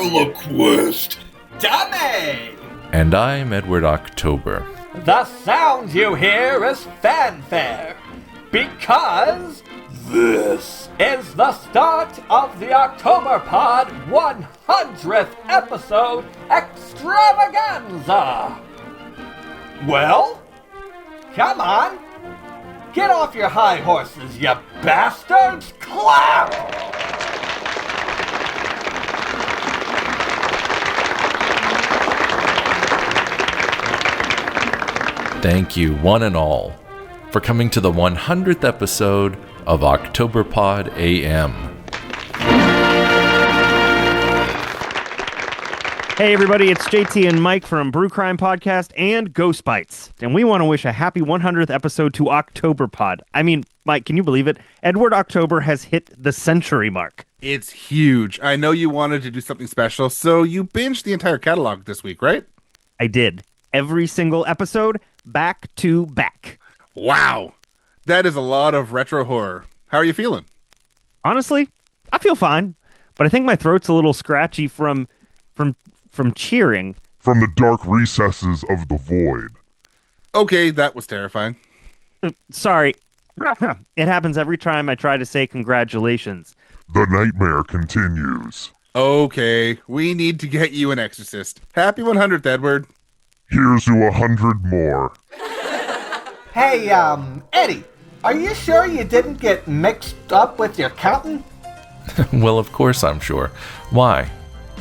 ventriloquist. Dummy! And I'm Edward October. The sound you hear is fanfare, because this is the start of the Octoberpod 100th episode Extravaganza. Well, come on, get off your high horses, you bastards! Clap! Thank you, one and all, for coming to the 100th episode of Octoberpod AM. Hey everybody, it's JT and Mike from Brew Crime Podcast and Ghost Bites, and we want to wish a happy 100th episode to Octoberpod. I mean, Mike, can you believe it? Edward October has hit the century mark. It's huge. I know you wanted to do something special, so you binged the entire catalog this week, right? I did. Every single episode, back to back. Wow. That is a lot of retro horror. How are you feeling? Honestly, I feel fine, but I think my throat's a little scratchy from cheering. From the dark recesses of the void. Okay, that was terrifying. Sorry. It happens every time I try to say congratulations. The nightmare continues. Okay, we need to get you an exorcist. Happy 100th, Edward. Here's to 100 more. Hey, Eddie, are you sure you didn't get mixed up with your counting? Well, of course I'm sure. Why?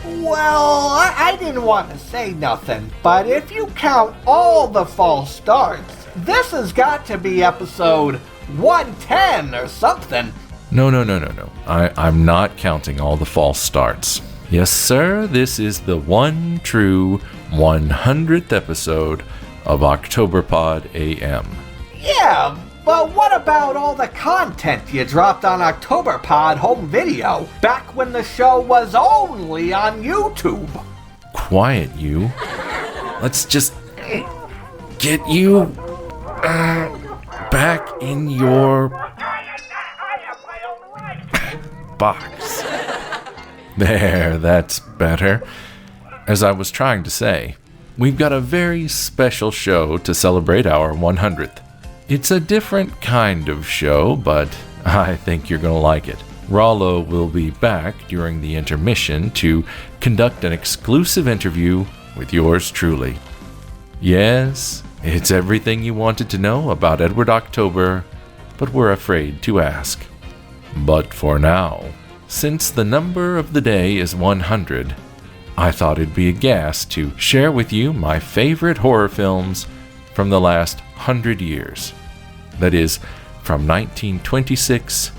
Well, I didn't want to say nothing, but if you count all the false starts, this has got to be episode 110 or something. No. I'm not counting all the false starts. Yes, sir, this is the one true 100th episode of Octoberpod AM. Yeah, but what about all the content you dropped on Octoberpod home video back when the show was only on YouTube? Quiet, you. Let's just get you back in your box. There, that's better. As I was trying to say, we've got a very special show to celebrate our 100th. It's a different kind of show, but I think you're going to like it. Rollo will be back during the intermission to conduct an exclusive interview with yours truly. Yes, it's everything you wanted to know about Edward October, but we're afraid to ask. But for now, since the number of the day is 100, I thought it'd be a gas to share with you my favorite horror films from the last 100 years. That is, from 1926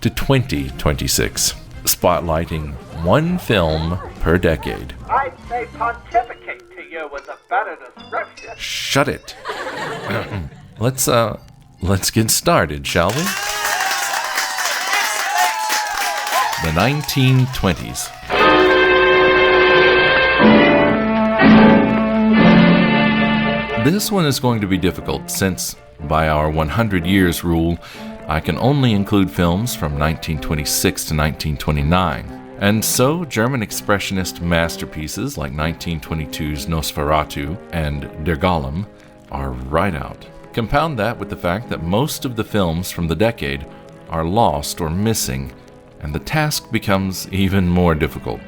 to 2026, spotlighting one film per decade. I'd say pontificate to you was a better description. Shut it. Let's get started, shall we? The 1920s. This one is going to be difficult since, by our 100 years rule, I can only include films from 1926 to 1929. And so, German expressionist masterpieces like 1922's Nosferatu and Der Golem are right out. Compound that with the fact that most of the films from the decade are lost or missing, and the task becomes even more difficult.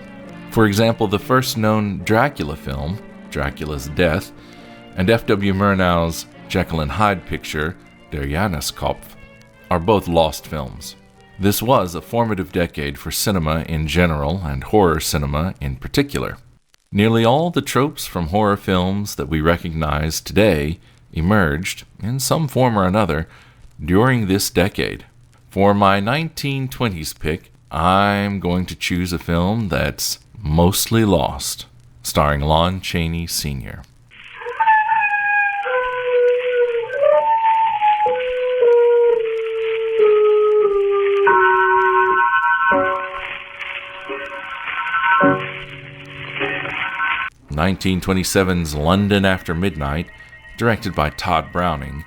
For example, the first known Dracula film, Dracula's Death, and F.W. Murnau's Jekyll and Hyde picture, Der Jahreskopf, are both lost films. This was a formative decade for cinema in general and horror cinema in particular. Nearly all the tropes from horror films that we recognize today emerged, in some form or another, during this decade. For my 1920s pick, I'm going to choose a film that's mostly lost, starring Lon Chaney Sr. (1927's London After Midnight, directed by Todd Browning,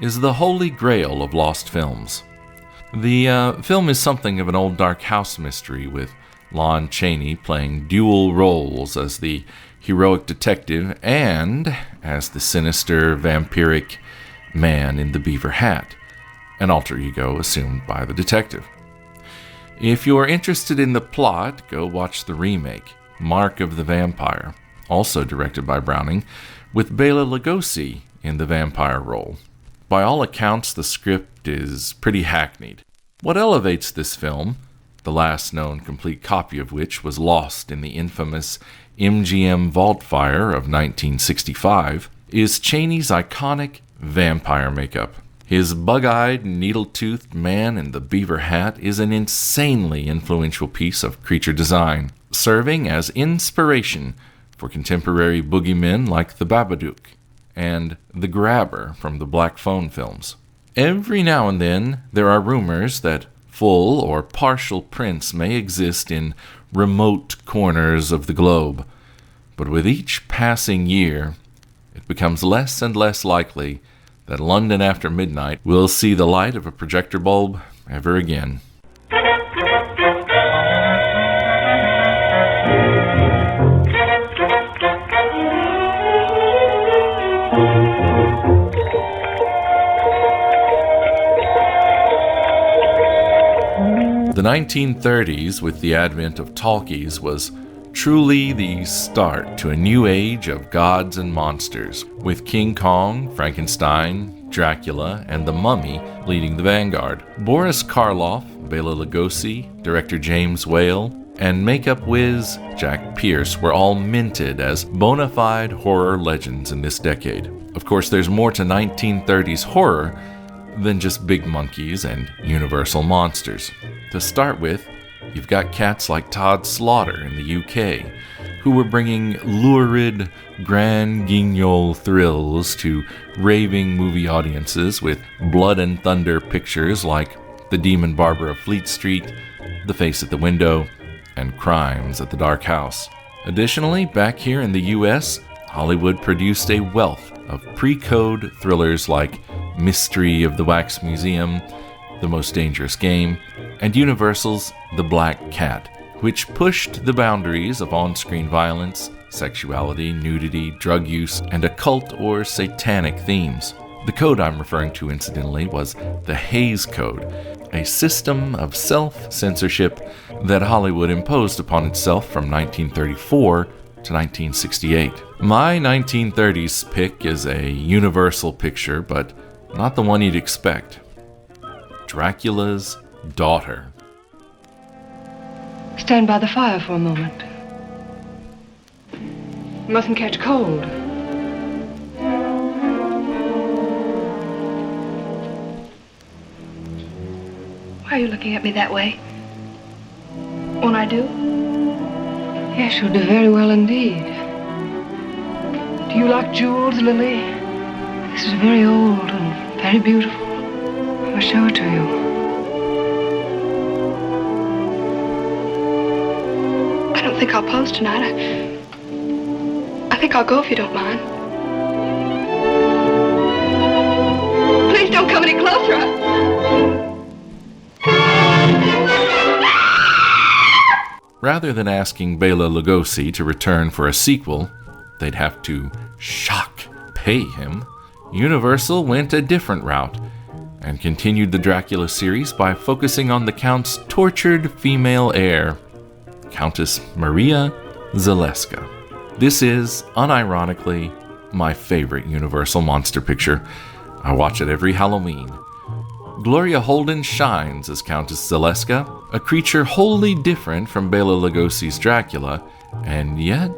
is the holy grail of lost films. The film is something of an old dark house mystery with Lon Chaney playing dual roles as the heroic detective and as the sinister vampiric man in the beaver hat, an alter ego assumed by the detective. If you're interested in the plot, go watch the remake, Mark of the Vampire, also directed by Browning, with Bela Lugosi in the vampire role. By all accounts, the script is pretty hackneyed. What elevates this film, the last known complete copy of which was lost in the infamous MGM vault fire of 1965, is Chaney's iconic vampire makeup. His bug-eyed, needle-toothed man in the beaver hat is an insanely influential piece of creature design, serving as inspiration for contemporary boogeymen like the Babadook and the Grabber from the Black Phone films. Every now and then, there are rumors that full or partial prints may exist in remote corners of the globe, but with each passing year, it becomes less and less likely that London after midnight will see the light of a projector bulb ever again. The 1930s, with the advent of talkies, was truly the start to a new age of gods and monsters, with King Kong, Frankenstein, Dracula, and the Mummy leading the vanguard. Boris Karloff, Bela Lugosi, director James Whale, and makeup whiz Jack Pierce were all minted as bona fide horror legends in this decade. Of course, there's more to 1930s horror than just big monkeys and universal monsters. To start with, you've got cats like Todd Slaughter in the UK, who were bringing lurid, grand guignol thrills to raving movie audiences with blood and thunder pictures like The Demon Barber of Fleet Street, The Face at the Window, and Crimes at the Dark House. Additionally, back here in the US, Hollywood produced a wealth of pre-code thrillers like Mystery of the Wax Museum, The Most Dangerous Game, and Universal's The Black Cat, which pushed the boundaries of on-screen violence, sexuality, nudity, drug use, and occult or satanic themes. The code I'm referring to, incidentally, was the Hays Code, a system of self-censorship that Hollywood imposed upon itself from 1934 to 1968. My 1930s pick is a Universal picture, but not the one you'd expect. Dracula's Daughter. Stand by the fire for a moment. You mustn't catch cold. Why are you looking at me that way? Won't I do? Yes, you'll do very well indeed. Do you like jewels, Lily? This is very old and very beautiful. I'll show it to you. I don't think I'll pose tonight. I think I'll go if you don't mind. Please don't come any closer. Rather than asking Bela Lugosi to return for a sequel, they'd have to pay him. Universal went a different route and continued the Dracula series by focusing on the Count's tortured female heir, Countess Maria Zaleska. This is, unironically, my favorite Universal monster picture. I watch it every Halloween. Gloria Holden shines as Countess Zaleska, a creature wholly different from Bela Lugosi's Dracula, and yet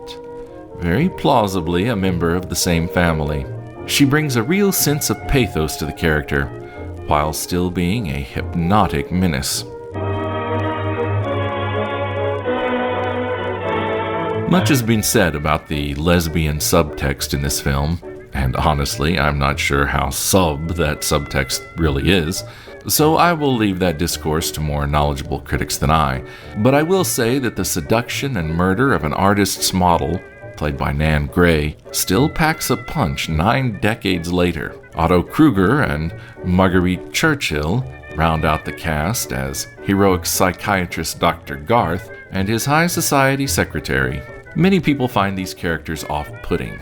very plausibly a member of the same family. She brings a real sense of pathos to the character, while still being a hypnotic menace. Much has been said about the lesbian subtext in this film, and honestly, I'm not sure how sub that subtext really is, so I will leave that discourse to more knowledgeable critics than I. But I will say that the seduction and murder of an artist's model, played by Nan Gray, still packs a punch 9 decades later. Otto Kruger and Marguerite Churchill Round out the cast as heroic psychiatrist Dr. Garth and his high society secretary. Many people find these characters off-putting,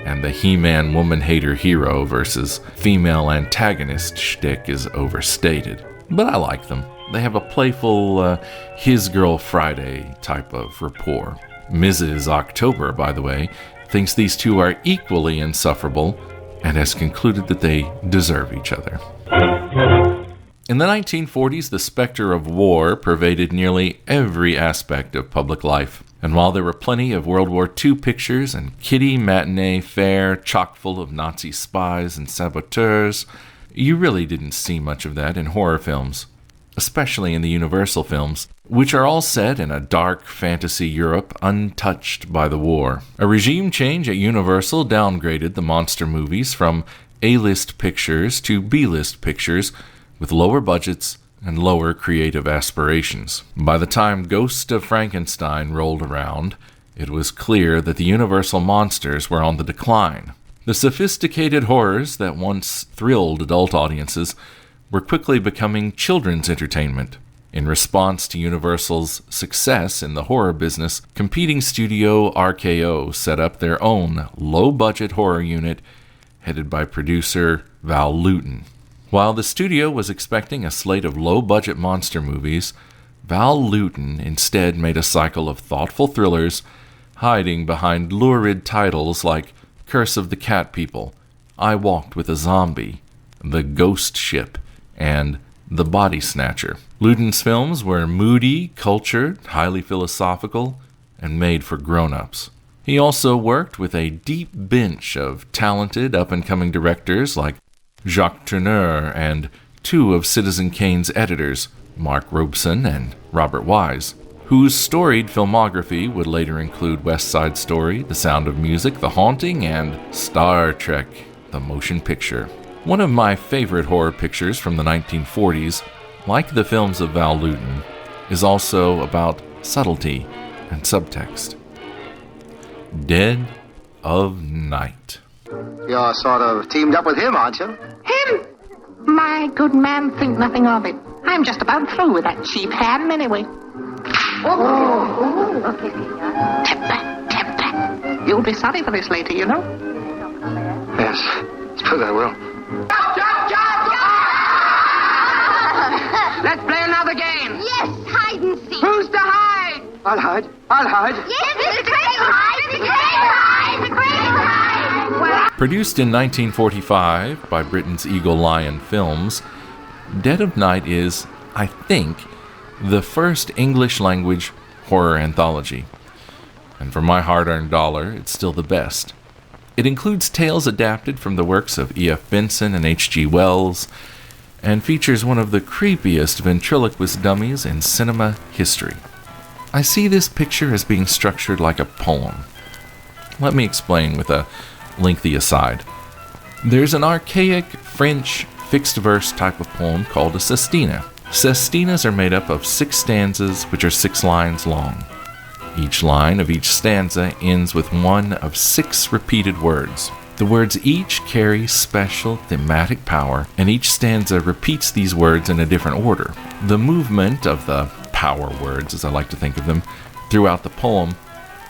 and the He-Man woman-hater hero versus female antagonist shtick is overstated. But I like them. They have a playful, His Girl Friday type of rapport. Mrs. October, by the way, thinks these two are equally insufferable and has concluded that they deserve each other. In the 1940s, the specter of war pervaded nearly every aspect of public life. And while there were plenty of World War II pictures and kiddie matinee fare chock full of Nazi spies and saboteurs, you really didn't see much of that in horror films, especially in the Universal films, which are all set in a dark fantasy Europe untouched by the war. A regime change at Universal downgraded the monster movies from A-list pictures to B-list pictures with lower budgets and lower creative aspirations. By the time Ghost of Frankenstein rolled around, it was clear that the Universal monsters were on the decline. The sophisticated horrors that once thrilled adult audiences were quickly becoming children's entertainment. In response to Universal's success in the horror business, competing studio RKO set up their own low-budget horror unit headed by producer Val Lewton. While the studio was expecting a slate of low-budget monster movies, Val Lewton instead made a cycle of thoughtful thrillers, hiding behind lurid titles like Curse of the Cat People, I Walked with a Zombie, The Ghost Ship, and The Body Snatcher. Lewton's films were moody, cultured, highly philosophical, and made for grown-ups. He also worked with a deep bench of talented up-and-coming directors like Jacques Tourneur and two of Citizen Kane's editors, Mark Robeson and Robert Wise, whose storied filmography would later include West Side Story, The Sound of Music, The Haunting, and Star Trek, the motion picture. One of my favorite horror pictures from the 1940s, like the films of Val Lewton, is also about subtlety and subtext. Dead of Night. You're sort of teamed up with him, aren't you? Him? My good man, think nothing of it. I'm just about through with that cheap ham anyway. Okay. Tip that. You'll be sorry for this later, you know. Yes, suppose I will. Let's play another game. Yes, hide and seek. Who's to hide? I'll hide. Yes, Mr. Crane, hide. Mr. Crane, hide. Mr. Crane, hide. Well, Produced in 1945 by Britain's Eagle Lion Films, Dead of Night is, I think, the first English-language horror anthology. And for my hard-earned dollar, it's still the best. It includes tales adapted from the works of E.F. Benson and H.G. Wells, and features one of the creepiest ventriloquist dummies in cinema history. I see this picture as being structured like a poem. Let me explain with a lengthy aside. There's an archaic French fixed-verse type of poem called a sestina. Sestinas are made up of 6 stanzas which are 6 lines long. Each line of each stanza ends with one of 6 repeated words. The words each carry special thematic power, and each stanza repeats these words in a different order. The movement of the power words, as I like to think of them, throughout the poem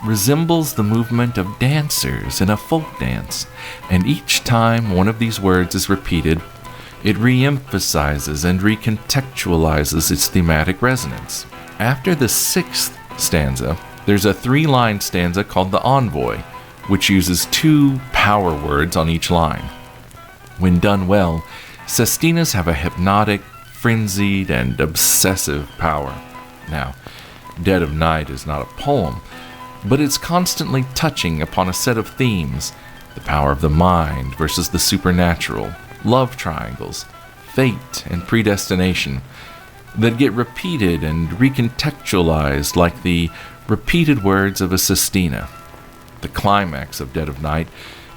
resembles the movement of dancers in a folk dance, and each time one of these words is repeated, it re-emphasizes and recontextualizes its thematic resonance. After the 6th stanza, there's a 3-line stanza called the envoy, which uses 2 power words on each line. When done well, sestinas have a hypnotic, frenzied, and obsessive power. Now, Dead of Night is not a poem, but it's constantly touching upon a set of themes: the power of the mind versus the supernatural, love triangles, fate and predestination, that get repeated and recontextualized like the repeated words of a sestina. The climax of Dead of Night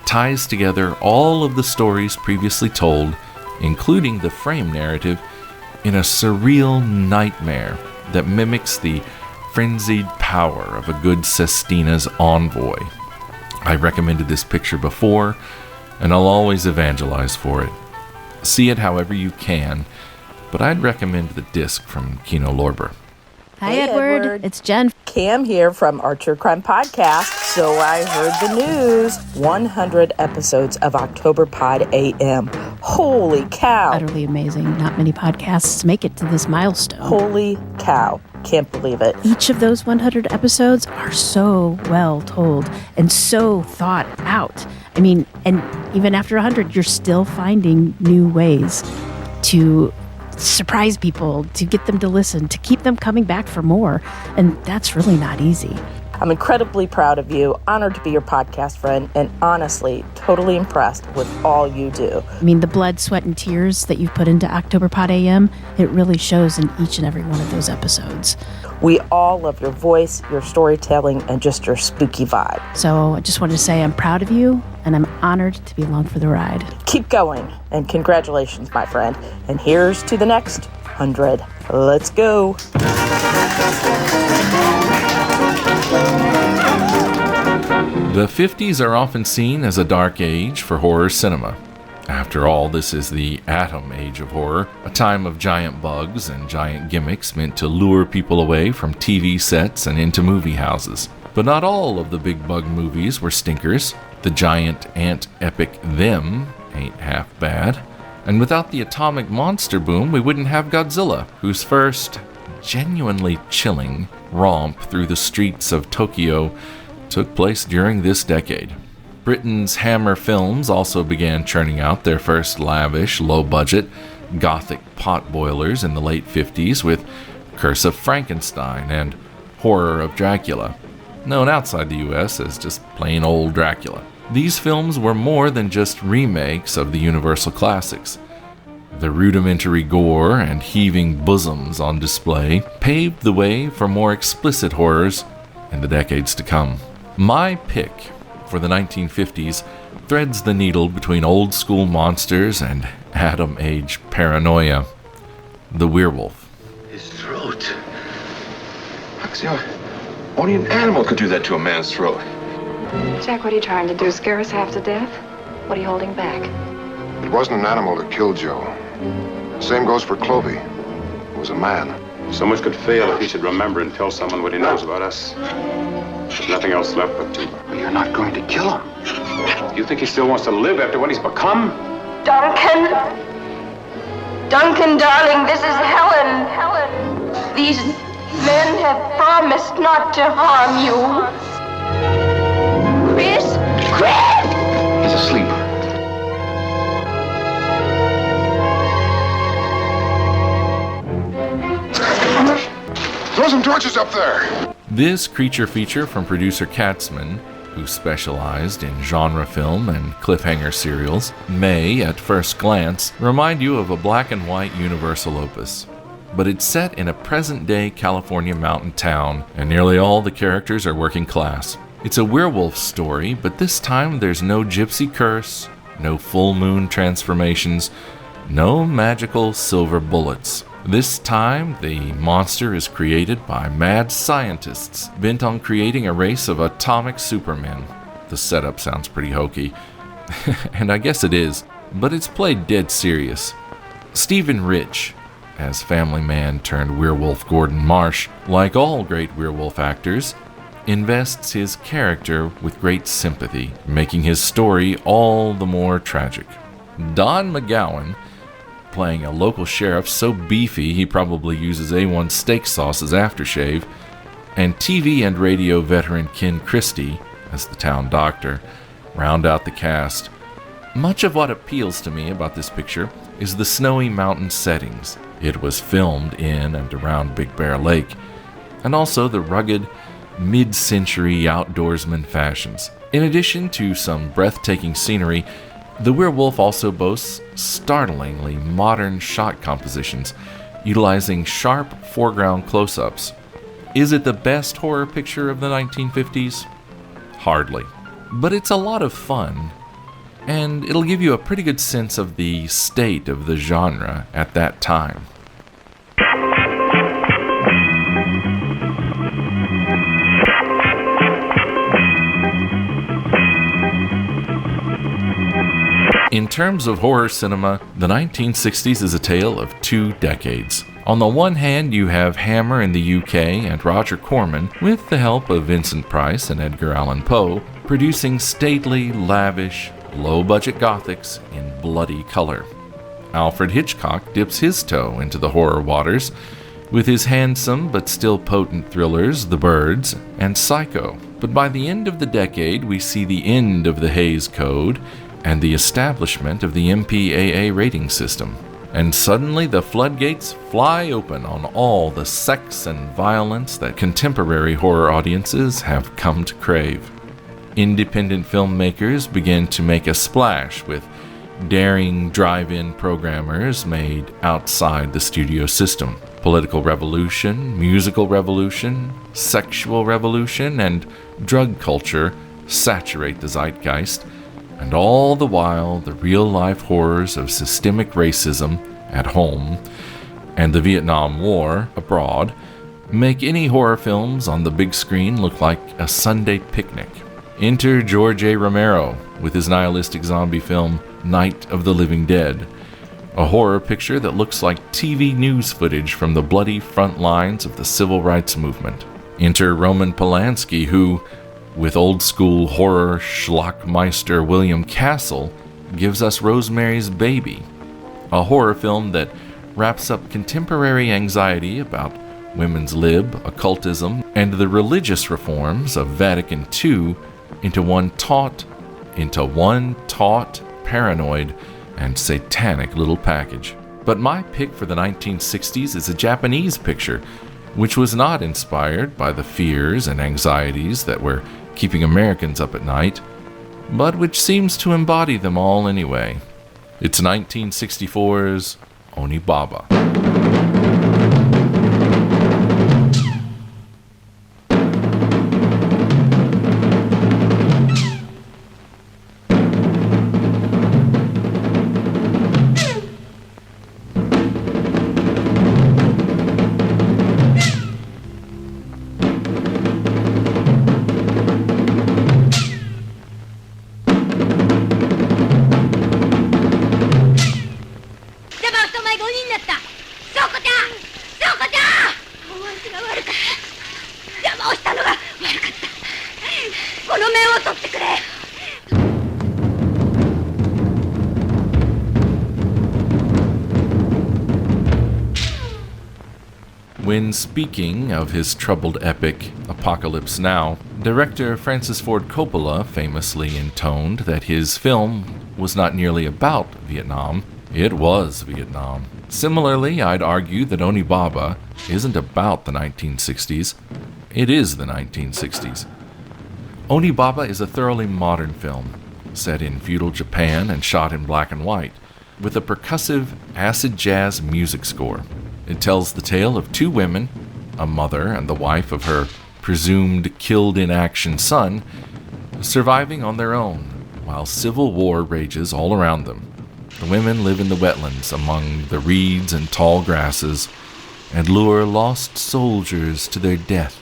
ties together all of the stories previously told, including the frame narrative, in a surreal nightmare that mimics the frenzied power of a good sestina's envoy. I recommended this picture before, and I'll always evangelize for it. See it however you can, but I'd recommend the disc from Kino Lorber. Hi, Edward. It's Jen. Cam here from our True Crime Podcast. So I heard the news. 100 episodes of Octoberpod AM. Holy cow. Utterly amazing. Not many podcasts make it to this milestone. Holy cow. Can't believe it. Each of those 100 episodes are so well told and so thought out. I mean, and even after 100, you're still finding new ways to surprise people, to get them to listen, to keep them coming back for more. And that's really not easy. I'm incredibly proud of you, honored to be your podcast friend, and honestly, totally impressed with all you do. I mean, the blood, sweat, and tears that you've put into Octoberpod AM, it really shows in each and every one of those episodes. We all love your voice, your storytelling, and just your spooky vibe. So I just wanted to say I'm proud of you, and I'm honored to be along for the ride. Keep going, and congratulations, my friend. And here's to the next 100. Let's go. The 50s are often seen as a dark age for horror cinema. After all, this is the atom age of horror, a time of giant bugs and giant gimmicks meant to lure people away from TV sets and into movie houses. But not all of the big bug movies were stinkers. The giant ant epic Them ain't half bad. And without the atomic monster boom, we wouldn't have Godzilla, whose first genuinely chilling romp through the streets of Tokyo took place during this decade. Britain's Hammer Films also began churning out their first lavish, low-budget, gothic potboilers in the late 50s with Curse of Frankenstein and Horror of Dracula, known outside the US as just plain old Dracula. These films were more than just remakes of the Universal classics. The rudimentary gore and heaving bosoms on display paved the way for more explicit horrors in the decades to come. My pick for the 1950s threads the needle between old-school monsters and atom-age paranoia. The Werewolf. His throat. Axel, only an animal could do that to a man's throat. Jack, what are you trying to do? Scare us half to death? What are you holding back? It wasn't an animal that killed Joe. Same goes for Clovey. It was a man. So much could fail if he should remember and tell someone what he knows about us. There's nothing else left but to... But you're not going to kill him. You think he still wants to live after what he's become? Duncan! Duncan, darling, this is Helen. Helen. These men have promised not to harm you. Chris? Chris! He's asleep. Throw some torches up there. This creature feature from producer Katzman, who specialized in genre film and cliffhanger serials, may, at first glance, remind you of a black and white Universal opus. But it's set in a present-day California mountain town, and nearly all the characters are working class. It's a werewolf story, but this time there's no gypsy curse, no full moon transformations, no magical silver bullets. This time, the monster is created by mad scientists bent on creating a race of atomic supermen. The setup sounds pretty hokey, and I guess it is, but it's played dead serious. Stephen Rich, as family man turned werewolf Gordon Marsh, like all great werewolf actors, invests his character with great sympathy, making his story all the more tragic. Don McGowan, playing a local sheriff so beefy he probably uses A1 steak sauce as aftershave, and TV and radio veteran Ken Christie as the town doctor, round out the cast. Much of what appeals to me about this picture is the snowy mountain settings. It was filmed in and around Big Bear Lake, and also the rugged, mid-century outdoorsman fashions. In addition to some breathtaking scenery, the werewolf also boasts startlingly modern shot compositions, utilizing sharp foreground close-ups. Is it the best horror picture of the 1950s? Hardly. But it's a lot of fun, and it'll give you a pretty good sense of the state of the genre at that time. terms of horror cinema, the 1960s is a tale of two decades. On the one hand, you have Hammer in the UK and Roger Corman, with the help of Vincent Price and Edgar Allan Poe, producing stately, lavish, low-budget gothics in bloody color. Alfred Hitchcock dips his toe into the horror waters with his handsome but still potent thrillers The Birds and Psycho. But by the end of the decade, we see the end of the Hays Code and the establishment of the MPAA rating system. And suddenly the floodgates fly open on all the sex and violence that contemporary horror audiences have come to crave. Independent filmmakers begin to make a splash with daring drive-in programmers made outside the studio system. Political revolution, musical revolution, sexual revolution, and drug culture saturate the zeitgeist, and all the while the real-life horrors of systemic racism at home and the Vietnam War abroad make any horror films on the big screen look like a Sunday picnic. Enter George A. Romero with his nihilistic zombie film Night of the Living Dead, a horror picture that looks like TV news footage from the bloody front lines of the civil rights movement. Enter Roman Polanski, who, with old-school horror schlockmeister William Castle, gives us Rosemary's Baby, a horror film that wraps up contemporary anxiety about women's lib, occultism, and the religious reforms of Vatican II into one taut, paranoid, and satanic little package. But my pick for the 1960s is a Japanese picture, which was not inspired by the fears and anxieties that were keeping Americans up at night, but which seems to embody them all anyway. It's 1964's Onibaba. When speaking of his troubled epic, Apocalypse Now, director Francis Ford Coppola famously intoned that his film was not nearly about Vietnam, it was Vietnam. Similarly, I'd argue that Onibaba isn't about the 1960s, it is the 1960s. Onibaba is a thoroughly modern film, set in feudal Japan and shot in black and white, with a percussive acid jazz music score. It tells the tale of two women, a mother and the wife of her presumed killed-in-action son, surviving on their own while civil war rages all around them. The women live in the wetlands among the reeds and tall grasses and lure lost soldiers to their death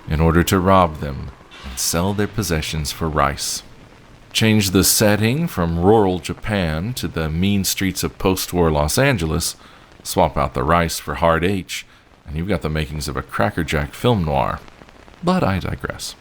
in order to rob them and sell their possessions for rice. Change the setting from rural Japan to the mean streets of post-war Los Angeles, swap out the rice for hard H, and you've got the makings of a crackerjack film noir. But I digress.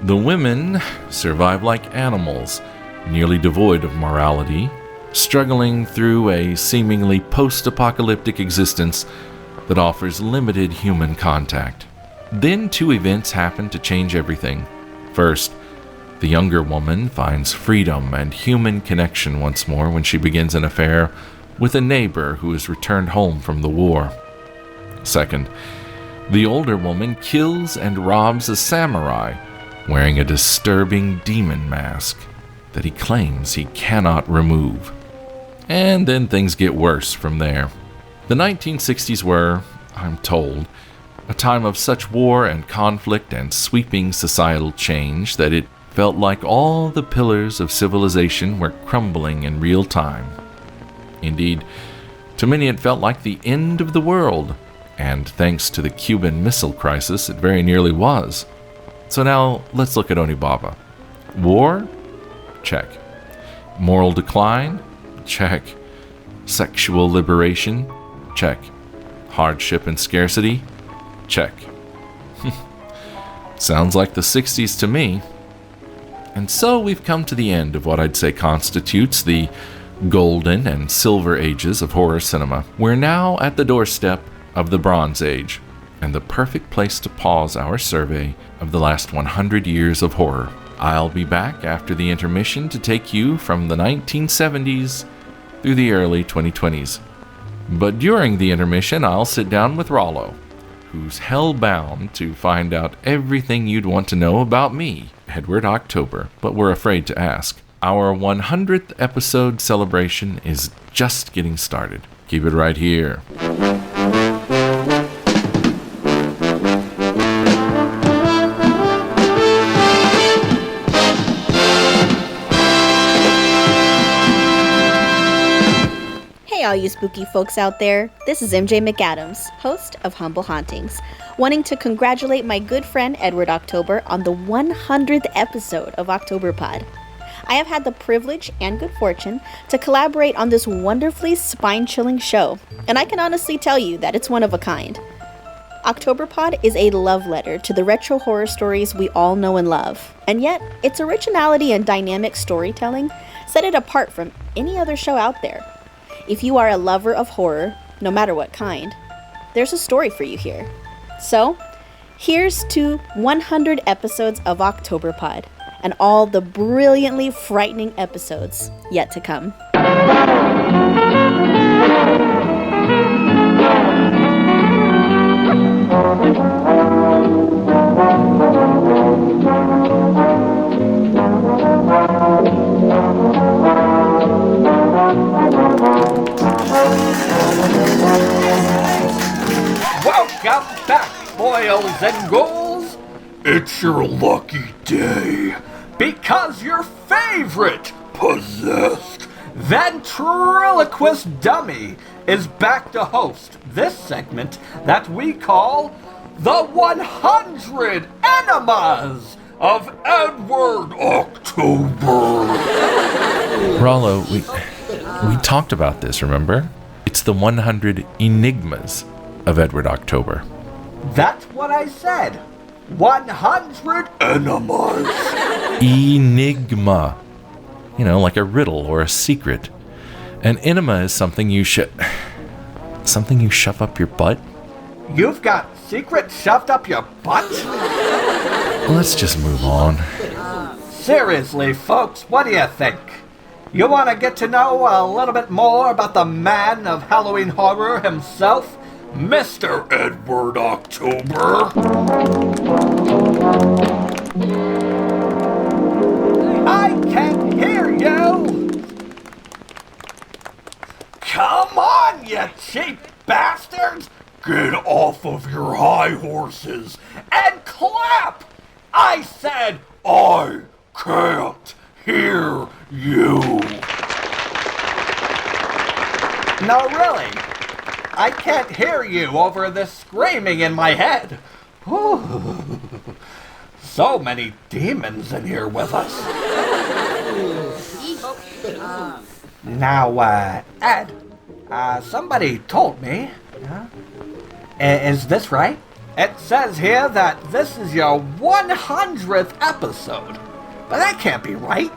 The women survive like animals, nearly devoid of morality, struggling through a seemingly post-apocalyptic existence that offers limited human contact. Then two events happen to change everything. First, the younger woman finds freedom and human connection once more when she begins an affair with a neighbor who has returned home from the war. Second, the older woman kills and robs a samurai wearing a disturbing demon mask that he claims he cannot remove. And then things get worse from there. The 1960s were, I'm told, a time of such war and conflict and sweeping societal change that it felt like all the pillars of civilization were crumbling in real time. Indeed, to many it felt like the end of the world, And thanks to the Cuban Missile Crisis, it very nearly was. So now let's look at Onibaba. War? Check. Moral decline? Check. Sexual liberation? Check. Hardship and scarcity? Check. Sounds like the 60s to me. And so we've come to the end of what I'd say constitutes the golden and silver ages of horror cinema. We're now at the doorstep of the Bronze Age, and the perfect place to pause our survey of the last 100 years of horror. I'll be back after the intermission to take you from the 1970s through the early 2020s. But during the intermission, I'll sit down with Rollo, who's hell-bound to find out everything you'd want to know about me, Edward October, but we're afraid to ask. Our 100th episode celebration is just getting started. Keep it right here. Hey all you spooky folks out there, this is MJ McAddams, host of Humble Hauntings, wanting to congratulate my good friend Edward October on the 100th episode of Octoberpod. I have had the privilege and good fortune to collaborate on this wonderfully spine-chilling show, and I can honestly tell you that it's one of a kind. Octoberpod is a love letter to the retro horror stories we all know and love, and yet its originality and dynamic storytelling set it apart from any other show out there. If you are a lover of horror, no matter what kind, there's a story for you here. So, here's to 100 episodes of Octoberpod, and all the brilliantly frightening episodes yet to come. Welcome back, boils and ghouls. It's your lucky day, because your favorite possessed ventriloquist dummy is back to host this segment that we call the 100 Enigmas of Edward October. Rollo, we talked about this, remember? It's the 100 Enigmas of Edward October. That's what I said. 100 Enigmas. Enigma. You know, like a riddle or a secret. An enigma is something you shove up your butt. You've got secrets shoved up your butt? Let's just move on. Seriously, folks, what do you think? You want to get to know a little bit more about the man of Halloween horror himself? Mr. Edward October. I can't hear you. Come on, you cheap bastards. Get off of your high horses and clap. I said I can't hear you. No, really. I can't hear you over this screaming in my head. Ooh. So many demons in here with us. Now, Ed, somebody told me, is this right? It says here that this is your 100th episode, but that can't be right.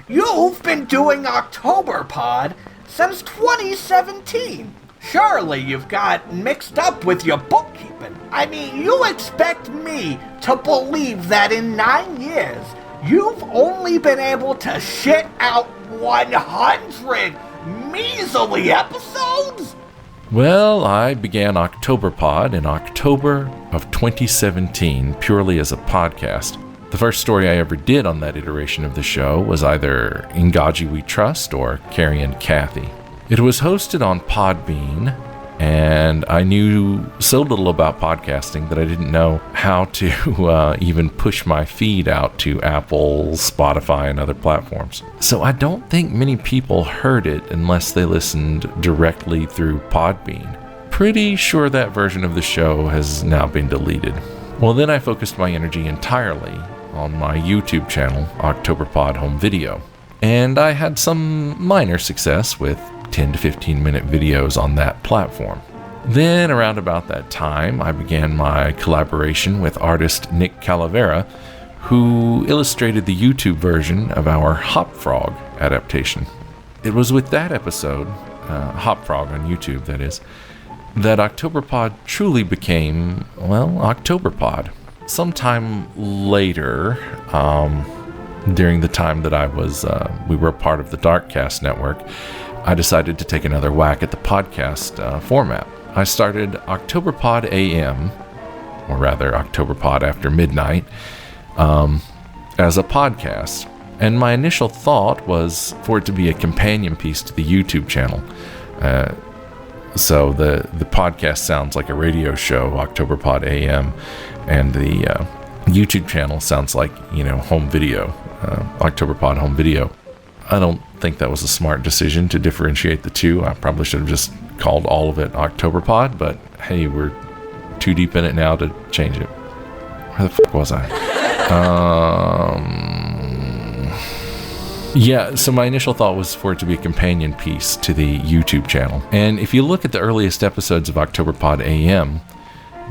You've been doing Octoberpod since 2017. Surely you've got mixed up with your bookkeeping. I mean, you expect me to believe that in 9 years, you've only been able to shit out 100 measly episodes? Well, I began Octoberpod in October of 2017 purely as a podcast. The first story I ever did on that iteration of the show was either In God We Trust or Carrie and Kathy. It was hosted on Podbean, and I knew so little about podcasting that I didn't know how to even push my feed out to Apple, Spotify, and other platforms. So I don't think many people heard it unless they listened directly through Podbean. pretty sure that version of the show has now been deleted. Well, then I focused my energy entirely on my YouTube channel, Octoberpod Home Video. And I had some minor success with 10 to 15 minute videos on that platform. Then, around about that time, I began my collaboration with artist Nick Calavera, who illustrated the YouTube version of our Hop Frog adaptation. It was with that episode, Hop Frog on YouTube, that is, that Octoberpod truly became, well, Octoberpod. Sometime later, during the time that we were a part of the Darkcast network, I decided to take another whack at the podcast format. I started Octoberpod AM, or rather Octoberpod After Midnight, as a podcast. And my initial thought was for it to be a companion piece to the YouTube channel. So the podcast sounds like a radio show, Octoberpod AM, and the YouTube channel sounds like, home video, Octoberpod Home Video. I don't think that was a smart decision to differentiate the two. I probably should have just called all of it Octoberpod, but hey, we're too deep in it now to change it. Where the fuck was I? Yeah, so my initial thought was for it to be a companion piece to the YouTube channel. And if you look at the earliest episodes of Octoberpod AM,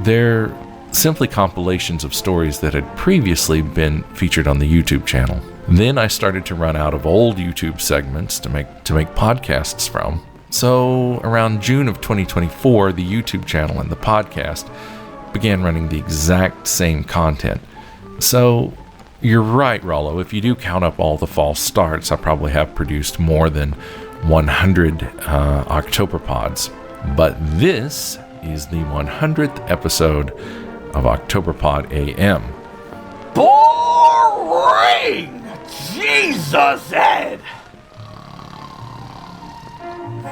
they're simply compilations of stories that had previously been featured on the YouTube channel. Then I started to run out of old YouTube segments to make podcasts from. So around June of 2024, the YouTube channel and the podcast began running the exact same content. So you're right, Rollo. If you do count up all the false starts, I probably have produced more than 100 Octoberpods. But this is the 100th episode of Octoberpod AM. Boring! Jesus, Ed!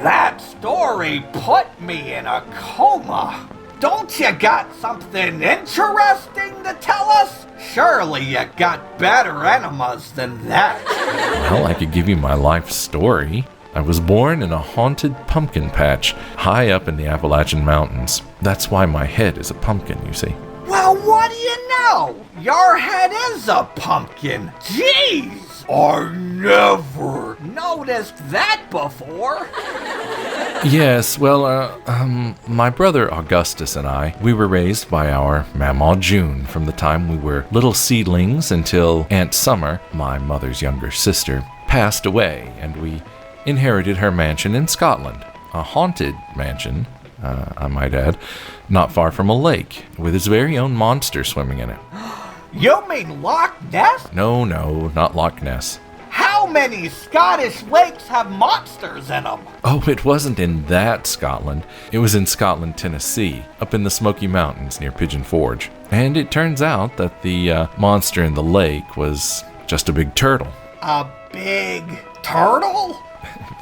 That story put me in a coma. Don't you got something interesting to tell us? Surely you got better enemas than that. Well, I could give you my life story. I was born in a haunted pumpkin patch high up in the Appalachian Mountains. That's why my head is a pumpkin, you see. Well, what do you know? Your head is a pumpkin. Jeez! I never noticed that before. Yes, well, my brother Augustus and I, we were raised by our Mama June from the time we were little seedlings until Aunt Summer, my mother's younger sister, passed away, and we inherited her mansion in Scotland. A haunted mansion, I might add, not far from a lake, with its very own monster swimming in it. You mean Loch Ness? No, not Loch Ness. How many Scottish lakes have monsters in them? Oh, it wasn't in that Scotland. It was in Scotland, Tennessee, up in the Smoky Mountains near Pigeon Forge. And it turns out that the monster in the lake was just a big turtle. A big turtle?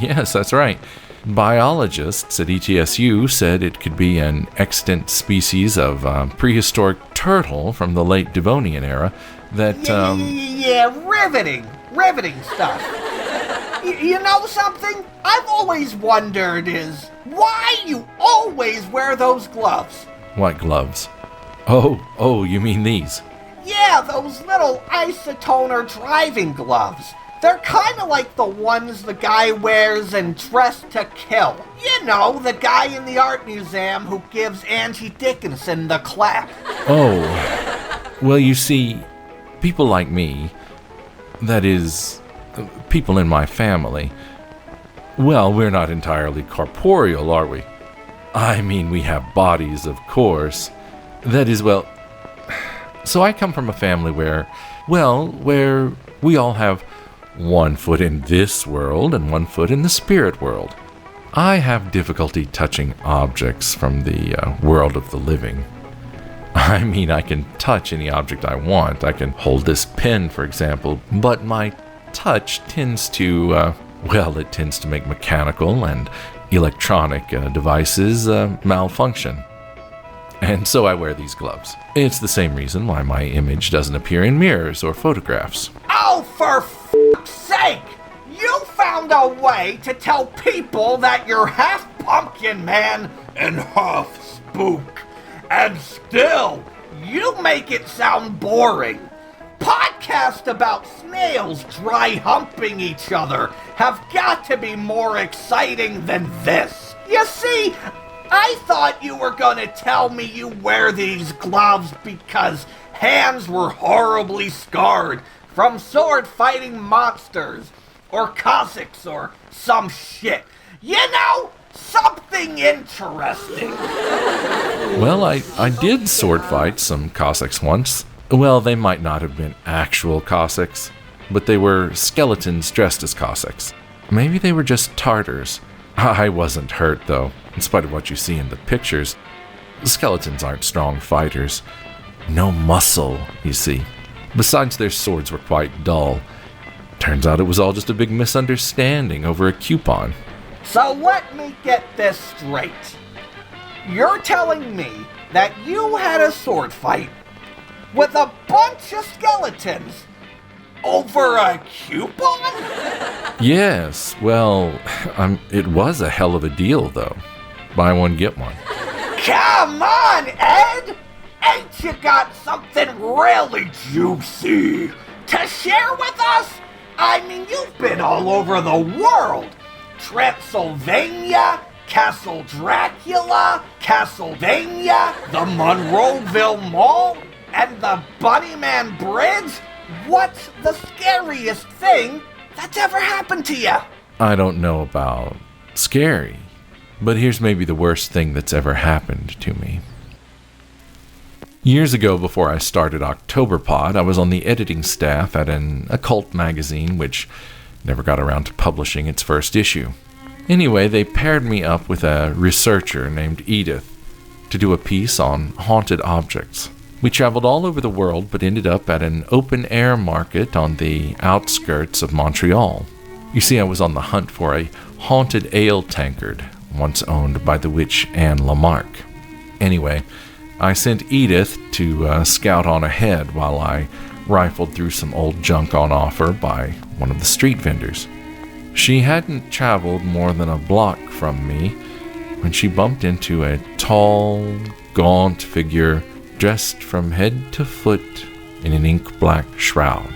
Yes, that's right. Biologists at ETSU said it could be an extant species of prehistoric turtle from the late Devonian era that... Yeah, riveting stuff. You know something? I've always wondered is why you always wear those gloves. What gloves? Oh, you mean these? Yeah, those little isotoner driving gloves. They're kind of like the ones the guy wears in Dress to Kill. You know, the guy in the art museum who gives Angie Dickinson the clap. Oh, well, you see, people like me, that is, people in my family, well, we're not entirely corporeal, are we? I mean, we have bodies, of course. That is, well, so I come from a family where we all have one foot in this world and one foot in the spirit world. I have difficulty touching objects from the world of the living. I mean, I can touch any object I want. I can hold this pen, for example, but my touch tends to, it tends to make mechanical and electronic devices malfunction. And so I wear these gloves. It's the same reason why my image doesn't appear in mirrors or photographs. Oh, for f***'s sake! You found a way to tell people that you're half pumpkin man and half spook. And still, you make it sound boring. Podcasts about snails dry humping each other have got to be more exciting than this. You see, I thought you were gonna tell me you wear these gloves because hands were horribly scarred from sword-fighting monsters, or Cossacks, or some shit. You know, something interesting. Well, I did sword fight some Cossacks once. Well, they might not have been actual Cossacks, but they were skeletons dressed as Cossacks. Maybe they were just Tartars. I wasn't hurt, though, in spite of what you see in the pictures. Skeletons aren't strong fighters. No muscle, you see. Besides, their swords were quite dull. Turns out it was all just a big misunderstanding over a coupon. So let me get this straight. You're telling me that you had a sword fight with a bunch of skeletons over a coupon? Yes, well, it was a hell of a deal, though. Buy one, get one. Come on, Ed! Ain't you got something really juicy to share with us? I mean, you've been all over the world. Transylvania, Castle Dracula, Castlevania, the Monroeville Mall, and the Bunnyman Bridge. What's the scariest thing that's ever happened to you? I don't know about scary, but here's maybe the worst thing that's ever happened to me. Years ago, before I started Octoberpod, I was on the editing staff at an occult magazine which never got around to publishing its first issue. Anyway, they paired me up with a researcher named Edith to do a piece on haunted objects. We traveled all over the world but ended up at an open-air market on the outskirts of Montreal. You see, I was on the hunt for a haunted ale tankard, once owned by the witch Anne Lamarck. Anyway, I sent Edith to scout on ahead while I rifled through some old junk on offer by one of the street vendors. She hadn't traveled more than a block from me when she bumped into a tall, gaunt figure dressed from head to foot in an ink-black shroud.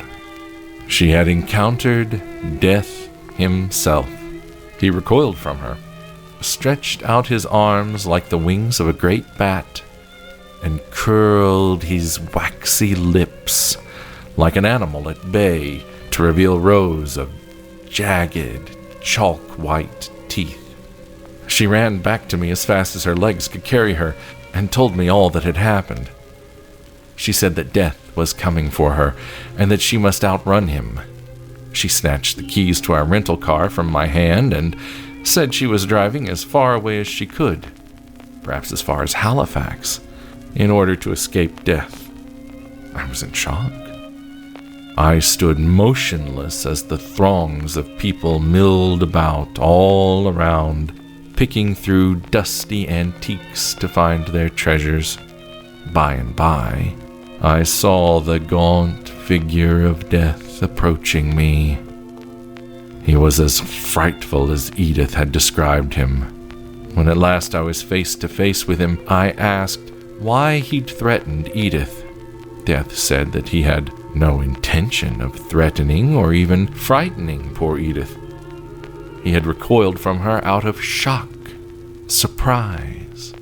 She had encountered Death himself. He recoiled from her, stretched out his arms like the wings of a great bat, and curled his waxy lips like an animal at bay to reveal rows of jagged, chalk-white teeth. She ran back to me as fast as her legs could carry her and told me all that had happened. She said that Death was coming for her and that she must outrun him. She snatched the keys to our rental car from my hand and said she was driving as far away as she could, perhaps as far as Halifax, in order to escape Death. I was in shock. I stood motionless as the throngs of people milled about all around, picking through dusty antiques to find their treasures. By and by, I saw the gaunt figure of Death approaching me. He was as frightful as Edith had described him. When at last I was face to face with him, I asked why he'd threatened Edith. Death said that he had no intention of threatening or even frightening poor Edith. He had recoiled from her out of shock, surprise.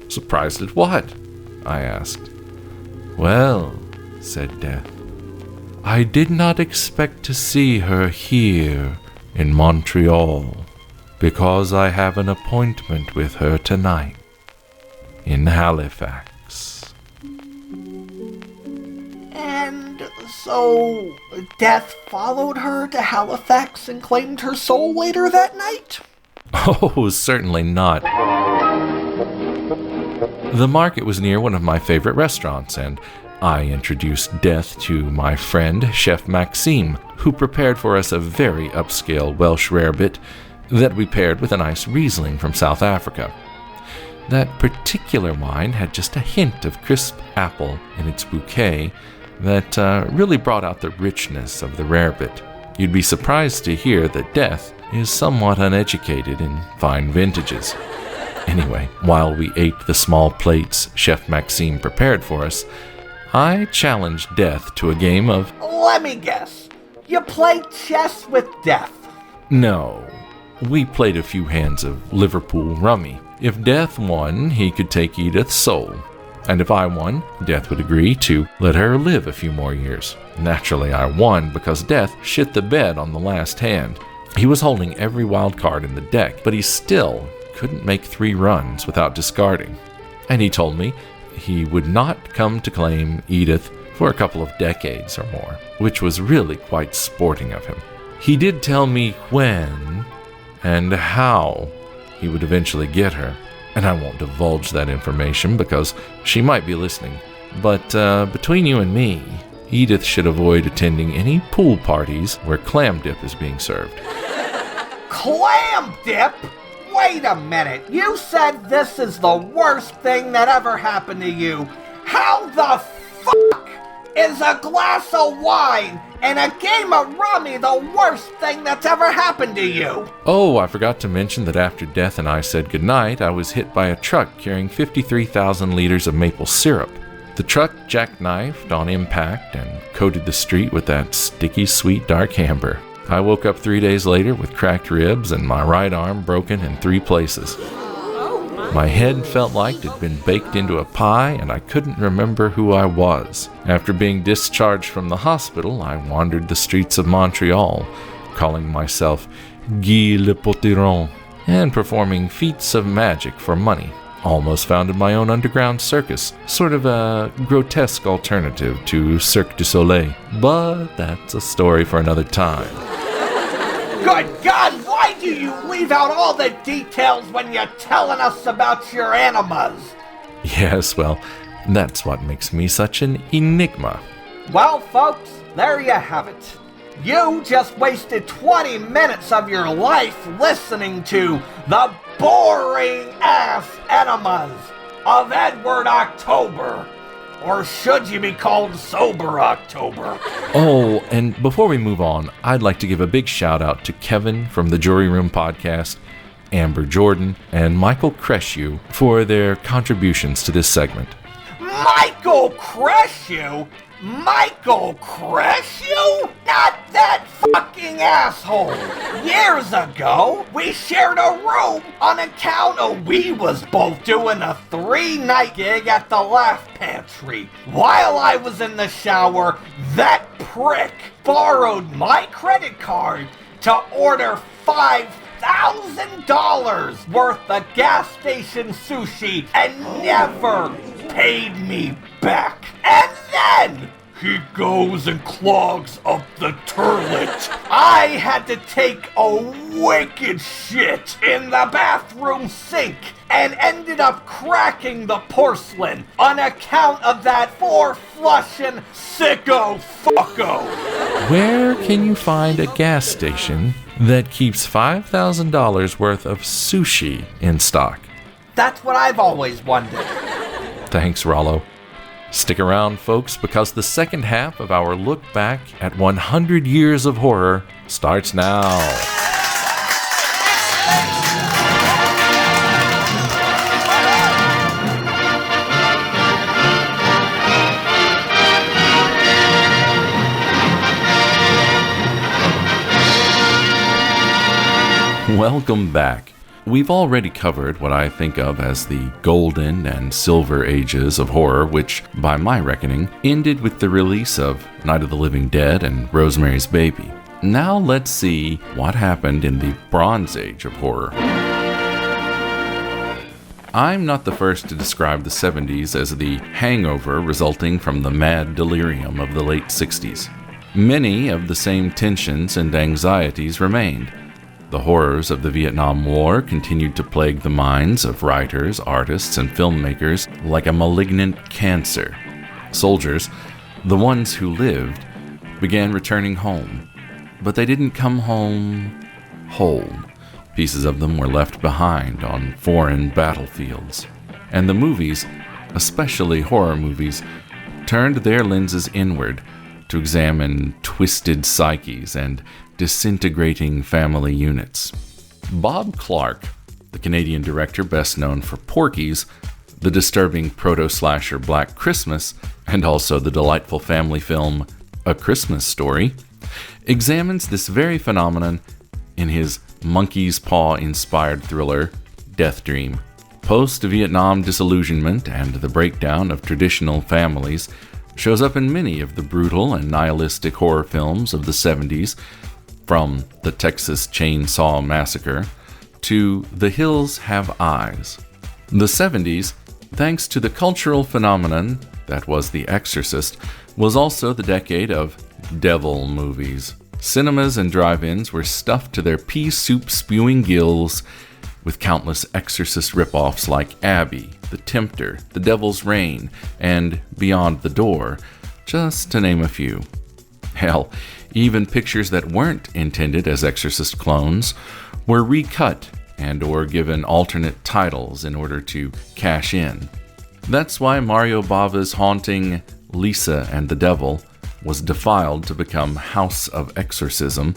Surprised at what? I asked. Well, said Death, I did not expect to see her here in Montreal, because I have an appointment with her tonight in Halifax. And so Death followed her to Halifax and claimed her soul later that night? Oh, certainly not. The market was near one of my favorite restaurants, and I introduced Death to my friend, Chef Maxime, who prepared for us a very upscale Welsh rarebit that we paired with a nice Riesling from South Africa. That particular wine had just a hint of crisp apple in its bouquet that really brought out the richness of the rarebit. You'd be surprised to hear that Death is somewhat uneducated in fine vintages. Anyway, while we ate the small plates Chef Maxime prepared for us, I challenged death to a game of... Let me guess. You played chess with death. No. We played a few hands of Liverpool rummy. If Death won, he could take Edith's soul. And if I won, Death would agree to let her live a few more years. Naturally, I won because Death shit the bed on the last hand. He was holding every wild card in the deck, but he still couldn't make 3 runs without discarding. And he told me he would not come to claim Edith for a couple of decades or more, which was really quite sporting of him. He did tell me when and how he would eventually get her, and I won't divulge that information because she might be listening. But between you and me, Edith should avoid attending any pool parties where clam dip is being served. Clam dip? Wait a minute. You said this is the worst thing that ever happened to you. How the fuck is a glass of wine and a game of rummy the worst thing that's ever happened to you? Oh, I forgot to mention that after Death and I said goodnight, I was hit by a truck carrying 53,000 liters of maple syrup. The truck jackknifed on impact and coated the street with that sticky, sweet, dark amber. I woke up 3 days later with cracked ribs and my right arm broken in 3 places. My head felt like it had been baked into a pie, and I couldn't remember who I was. After being discharged from the hospital, I wandered the streets of Montreal, calling myself Guy Le Potiron, and performing feats of magic for money. Almost founded my own underground circus, sort of a grotesque alternative to Cirque du Soleil. But that's a story for another time. Good God, why do you leave out all the details when you're telling us about your enemas? Yes, well, that's what makes me such an enigma. Well, folks, there you have it. You just wasted 20 minutes of your life listening to the boring-ass enemas of Edward October. Or should you be called Sober October? Oh, and before we move on, I'd like to give a big shout out to Kevin from the Jury Room podcast, Amber Jordan, and Michael Krychiw for their contributions to this segment. Michael Krychiw? Michael Krychiw? Not that fucking asshole! Years ago, we shared a room on account of we was both doing a 3-night gig at the Laugh Pantry. While I was in the shower, that prick borrowed my credit card to order $5,000 worth of gas station sushi and never paid me back. And then he goes and clogs up the toilet. I had to take a wicked shit in the bathroom sink and ended up cracking the porcelain on account of that 4-flushing sicko fucko. Where can you find a gas station that keeps $5,000 worth of sushi in stock? That's what I've always wondered. Thanks, Rollo. Stick around, folks, because the second half of our look back at 100 years of horror starts now. Welcome back. We've already covered what I think of as the golden and silver ages of horror, which, by my reckoning, ended with the release of Night of the Living Dead and Rosemary's Baby. Now let's see what happened in the Bronze Age of horror. I'm not the first to describe the 70s as the hangover resulting from the mad delirium of the late 60s. Many of the same tensions and anxieties remained. The horrors of the Vietnam War continued to plague the minds of writers, artists, and filmmakers like a malignant cancer. Soldiers, the ones who lived, began returning home, but they didn't come home whole. Pieces of them were left behind on foreign battlefields. And the movies, especially horror movies, turned their lenses inward to examine twisted psyches and disintegrating family units. Bob Clark, the Canadian director best known for Porky's, the disturbing proto-slasher Black Christmas, and also the delightful family film A Christmas Story, examines this very phenomenon in his monkey's paw-inspired thriller, Death Dream. Post-Vietnam disillusionment and the breakdown of traditional families shows up in many of the brutal and nihilistic horror films of the 70s, from The Texas Chainsaw Massacre to The Hills Have Eyes. The 70s, thanks to the cultural phenomenon that was The Exorcist, was also the decade of devil movies. Cinemas and drive-ins were stuffed to their pea soup spewing gills with countless Exorcist ripoffs like Abby, The Tempter, The Devil's Reign, and Beyond the Door, just to name a few. Hell, even pictures that weren't intended as Exorcist clones were recut and or given alternate titles in order to cash in. That's why Mario Bava's haunting Lisa and the Devil was defiled to become House of Exorcism,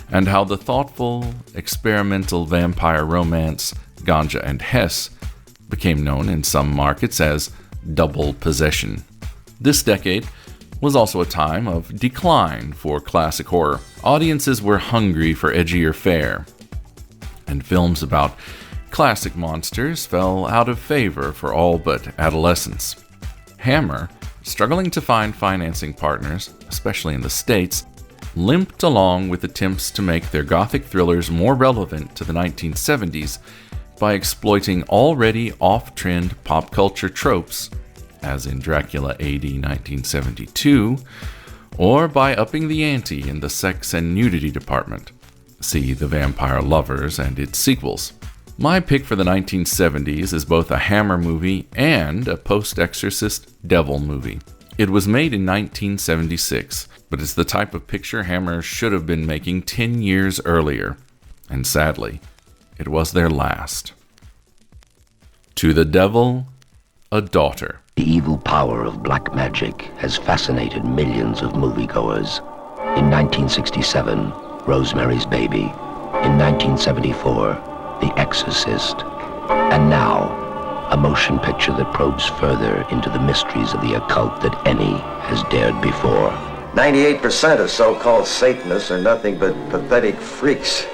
and how the thoughtful, experimental vampire romance Ganja and Hess became known in some markets as Double Possession. This decade was also a time of decline for classic horror. Audiences were hungry for edgier fare, and films about classic monsters fell out of favor for all but adolescents. Hammer, struggling to find financing partners, especially in the States, limped along with attempts to make their gothic thrillers more relevant to the 1970s by exploiting already off-trend pop culture tropes, as in Dracula AD 1972, or by upping the ante in the sex and nudity department. See The Vampire Lovers and its sequels. My pick for the 1970s is both a Hammer movie and a post-Exorcist devil movie. It was made in 1976, but it's the type of picture Hammer should have been making 10 years earlier, and sadly, it was their last. To the Devil, a Daughter. The evil power of black magic has fascinated millions of moviegoers. In 1967, Rosemary's Baby. In 1974, The Exorcist. And now, a motion picture that probes further into the mysteries of the occult that any has dared before. 98% of so-called Satanists are nothing but pathetic freaks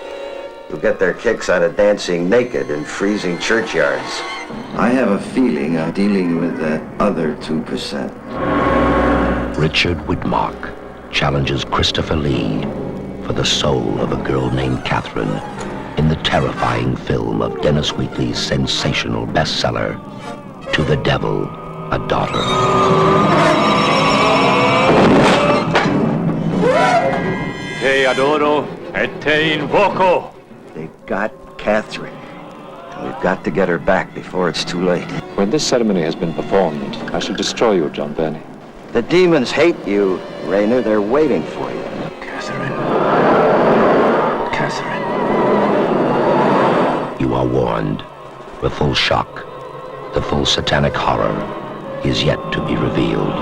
who get their kicks out of dancing naked in freezing churchyards. I have a feeling I'm dealing with that other 2%. Richard Widmark challenges Christopher Lee for the soul of a girl named Catherine in the terrifying film of Dennis Wheatley's sensational bestseller, To the Devil, a Daughter. Te adoro et te invoco. They've got Catherine, and we've got to get her back before it's too late. When this ceremony has been performed, I shall destroy you, John Burney. The demons hate you, Raynor. They're waiting for you. Catherine. You are warned. The full shock, the full satanic horror is yet to be revealed.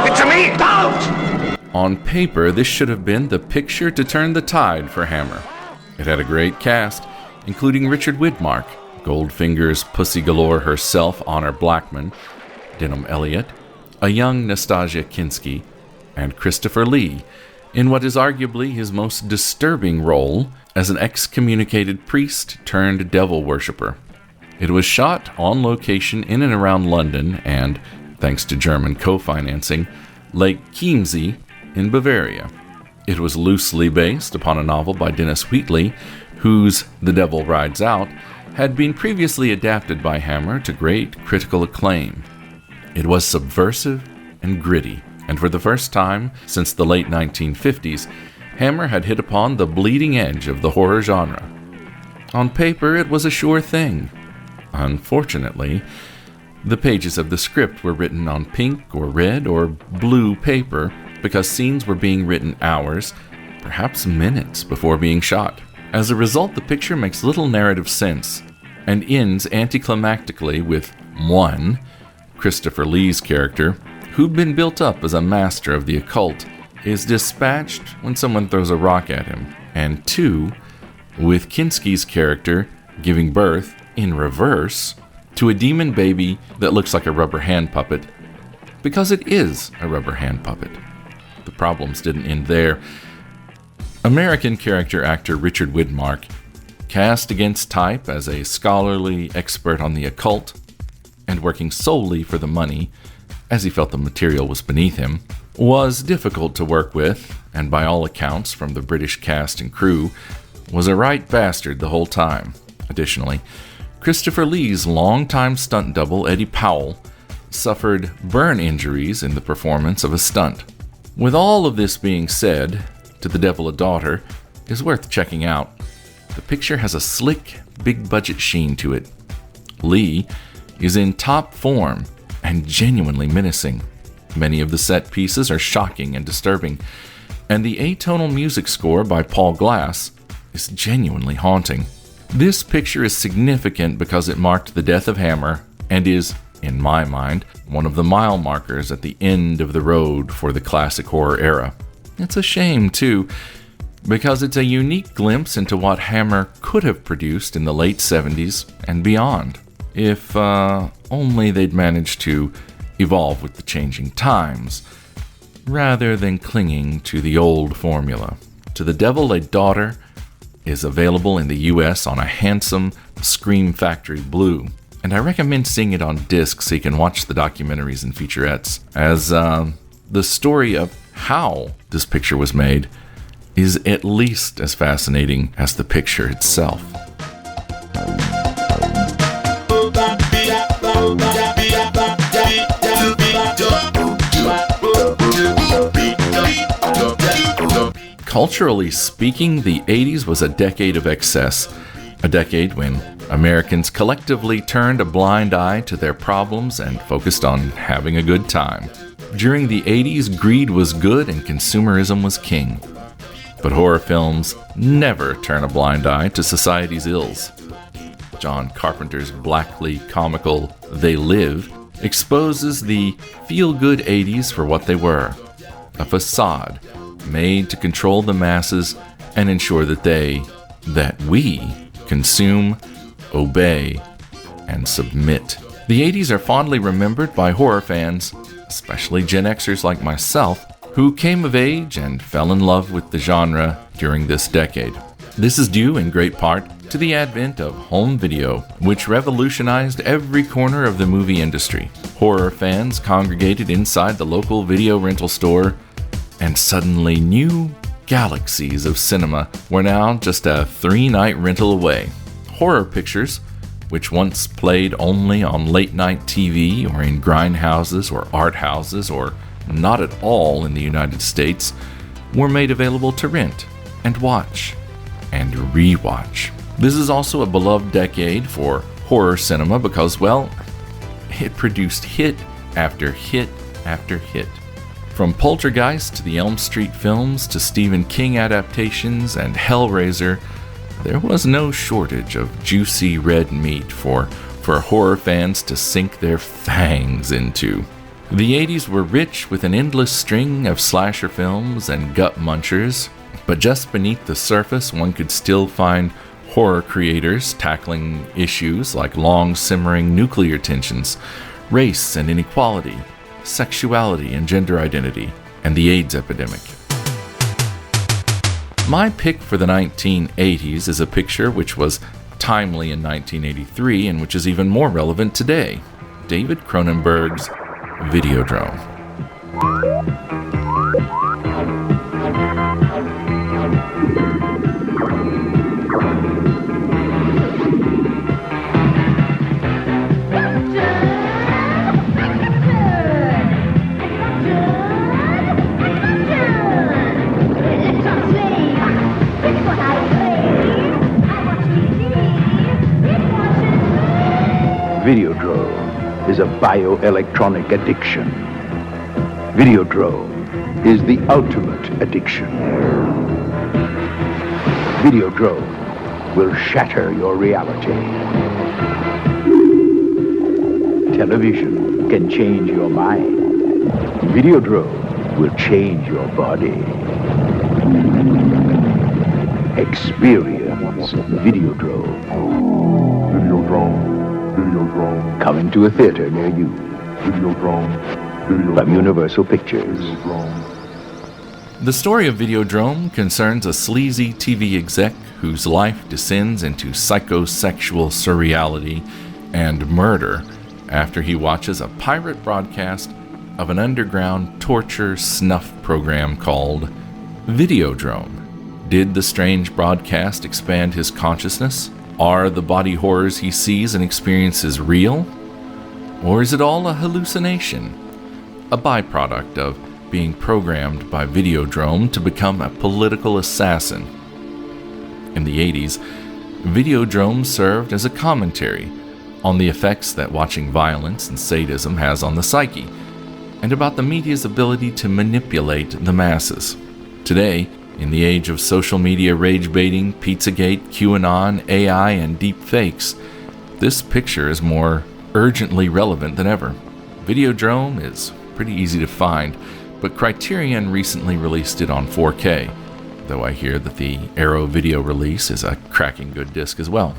It's a me! Don't! On paper, this should have been the picture to turn the tide for Hammer. It had a great cast, including Richard Widmark, Goldfinger's Pussy Galore herself, Honor Blackman, Denham Elliott, a young Nastasia Kinski, and Christopher Lee, in what is arguably his most disturbing role as an excommunicated priest turned devil worshipper. It was shot on location in and around London and, thanks to German co-financing, Lake Chiemsee in Bavaria. It was loosely based upon a novel by Dennis Wheatley, whose The Devil Rides Out had been previously adapted by Hammer to great critical acclaim. It was subversive and gritty, and for the first time since the late 1950s, Hammer had hit upon the bleeding edge of the horror genre. On paper, it was a sure thing. Unfortunately, the pages of the script were written on pink or red or blue paper because scenes were being written hours, perhaps minutes, before being shot. As a result, the picture makes little narrative sense and ends anticlimactically with 1. Christopher Lee's character, who'd been built up as a master of the occult, is dispatched when someone throws a rock at him, and 2. with Kinski's character giving birth in reverse, to a demon baby that looks like a rubber hand puppet, because it is a rubber hand puppet. The problems didn't end there. American character actor Richard Widmark, cast against type as a scholarly expert on the occult, and working solely for the money, as he felt the material was beneath him, was difficult to work with, and by all accounts from the British cast and crew, was a right bastard the whole time. Additionally, Christopher Lee's longtime stunt double, Eddie Powell, suffered burn injuries in the performance of a stunt. With all of this being said, To the Devil a Daughter is worth checking out. The picture has a slick, big-budget sheen to it. Lee is in top form and genuinely menacing. Many of the set pieces are shocking and disturbing, and the atonal music score by Paul Glass is genuinely haunting. This picture is significant because it marked the death of Hammer and is, in my mind, one of the mile markers at the end of the road for the classic horror era. It's a shame, too, because it's a unique glimpse into what Hammer could have produced in the late 70s and beyond, if only they'd managed to evolve with the changing times, rather than clinging to the old formula. To the Devil a Daughter is available in the US on a handsome Scream Factory Blue, and I recommend seeing it on disc so you can watch the documentaries and featurettes, as the story of how this picture was made is at least as fascinating as the picture itself. Culturally speaking, the 80s was a decade of excess, a decade when Americans collectively turned a blind eye to their problems and focused on having a good time. During the 80s, greed was good and consumerism was king. But horror films never turn a blind eye to society's ills. John Carpenter's blackly comical They Live exposes the feel-good 80s for what they were, a facade made to control the masses and ensure that we consume, obey, and submit. The 80s are fondly remembered by horror fans, especially Gen Xers like myself, who came of age and fell in love with the genre during this decade. This is due in great part to the advent of home video, which revolutionized every corner of the movie industry. Horror fans congregated inside the local video rental store, and suddenly new galaxies of cinema were now just a 3-night rental away. Horror pictures, which once played only on late-night TV or in grindhouses or art houses or not at all in the United States, were made available to rent and watch and rewatch. This is also a beloved decade for horror cinema because, well, it produced hit after hit after hit. From Poltergeist to the Elm Street films to Stephen King adaptations and Hellraiser, there was no shortage of juicy red meat for horror fans to sink their fangs into. The 80s were rich with an endless string of slasher films and gut munchers, but just beneath the surface one could still find horror creators tackling issues like long-simmering nuclear tensions, race and inequality, sexuality and gender identity, and the AIDS epidemic. My pick for the 1980s is a picture which was timely in 1983 and which is even more relevant today: David Cronenberg's Videodrome. Videodrome is a bioelectronic addiction. Videodrome is the ultimate addiction. Videodrome will shatter your reality. Television can change your mind. Videodrome will change your body. Experience Videodrome. Videodrome. Coming to a theater near you. Videodrome. From Universal Pictures. The story of Videodrome concerns a sleazy TV exec whose life descends into psychosexual surreality and murder after he watches a pirate broadcast of an underground torture snuff program called Videodrome. Did the strange broadcast expand his consciousness? Are the body horrors he sees and experiences real? Or is it all a hallucination? A byproduct of being programmed by Videodrome to become a political assassin. In the 80s, Videodrome served as a commentary on the effects that watching violence and sadism has on the psyche, and about the media's ability to manipulate the masses. Today, in the age of social media rage-baiting, Pizzagate, QAnon, AI, and deep fakes, this picture is more urgently relevant than ever. Videodrome is pretty easy to find, but Criterion recently released it on 4K, though I hear that the Arrow video release is a cracking good disc as well.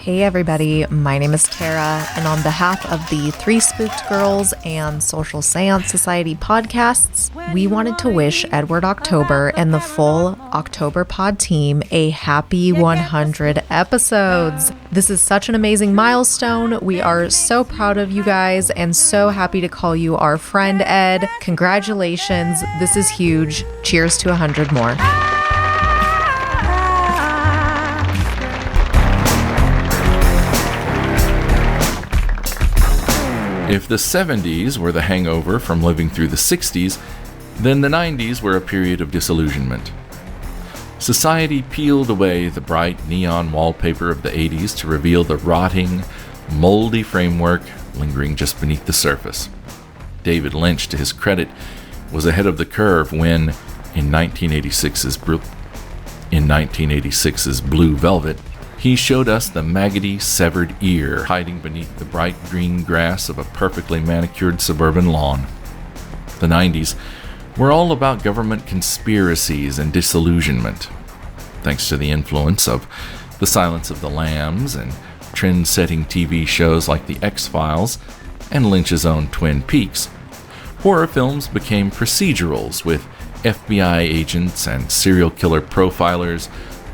Hey everybody, my name is Tara, and on behalf of the Three Spooked Girls and Social Séance Society podcasts, we wanted to wish Edward October and the full Octoberpod team a happy 100 episodes. This is such an amazing milestone. We are so proud of you guys and so happy to call you our friend, Ed. Congratulations, this is huge. Cheers to 100 more. If the 70s were the hangover from living through the 60s, then the 90s were a period of disillusionment. Society peeled away the bright neon wallpaper of the 80s to reveal the rotting, moldy framework lingering just beneath the surface. David Lynch, to his credit, was ahead of the curve when, in 1986's Blue Velvet, he showed us the maggoty, severed ear hiding beneath the bright green grass of a perfectly manicured suburban lawn. The 90s were all about government conspiracies and disillusionment. Thanks to the influence of The Silence of the Lambs and trend-setting TV shows like The X-Files and Lynch's own Twin Peaks, horror films became procedurals with FBI agents and serial killer profilers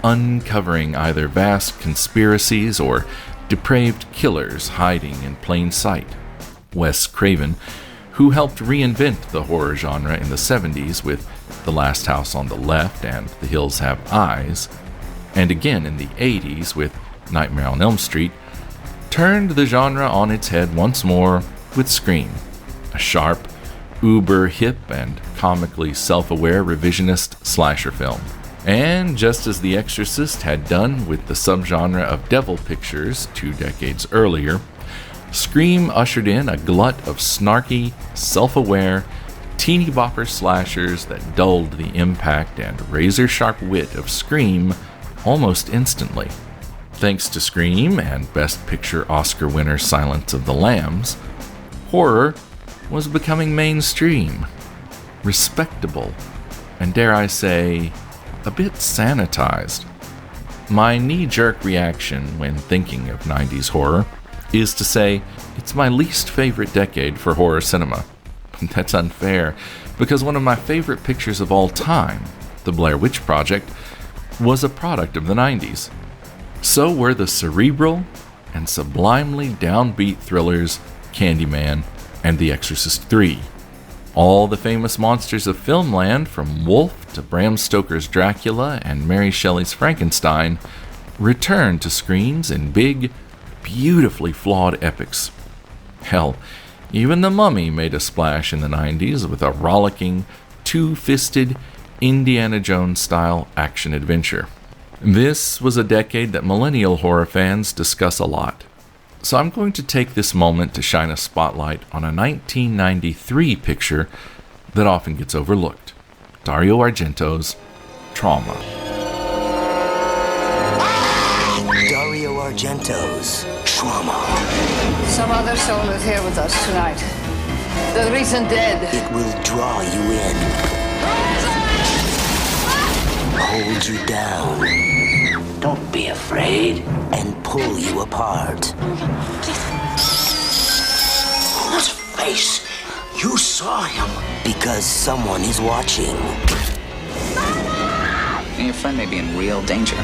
uncovering either vast conspiracies or depraved killers hiding in plain sight. Wes Craven, who helped reinvent the horror genre in the 70s with The Last House on the Left and The Hills Have Eyes, and again in the 80s with Nightmare on Elm Street, turned the genre on its head once more with Scream, a sharp, uber-hip and comically self-aware revisionist slasher film. And just as The Exorcist had done with the subgenre of devil pictures 2 decades earlier, Scream ushered in a glut of snarky, self-aware, teeny-bopper slashers that dulled the impact and razor-sharp wit of Scream almost instantly. Thanks to Scream and Best Picture Oscar winner Silence of the Lambs, horror was becoming mainstream, respectable, and dare I say, a bit sanitized. My knee-jerk reaction when thinking of 90s horror is to say it's my least favorite decade for horror cinema. That's unfair, because one of my favorite pictures of all time, The Blair Witch Project, was a product of the 90s. So were the cerebral and sublimely downbeat thrillers Candyman and The Exorcist 3. All the famous monsters of filmland, from Wolf to Bram Stoker's Dracula and Mary Shelley's Frankenstein, returned to screens in big, beautifully flawed epics. Hell, even The Mummy made a splash in the 90s with a rollicking, two-fisted, Indiana Jones-style action-adventure. This was a decade that millennial horror fans discuss a lot. So I'm going to take this moment to shine a spotlight on a 1993 picture that often gets overlooked. Dario Argento's Trauma. Dario Argento's Trauma. Some other soul is here with us tonight. The recent dead. It will draw you in. Hold you down. Don't be afraid. hide and pull you apart. What face? You saw him. Because someone is watching. Your friend may be in real danger.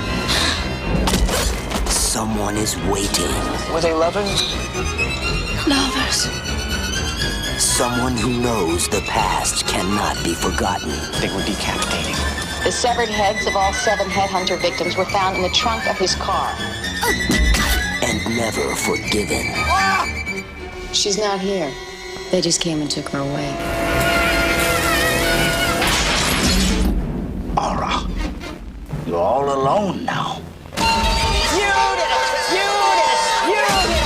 Someone is waiting. Were they lovers? Lovers. Someone who knows the past cannot be forgotten. They were decapitating. The severed heads of all 7 headhunter victims were found in the trunk of his car. And never forgiven. She's not here. They just came and took her away. Aura, you're all alone now. You did it! You did it! You did it!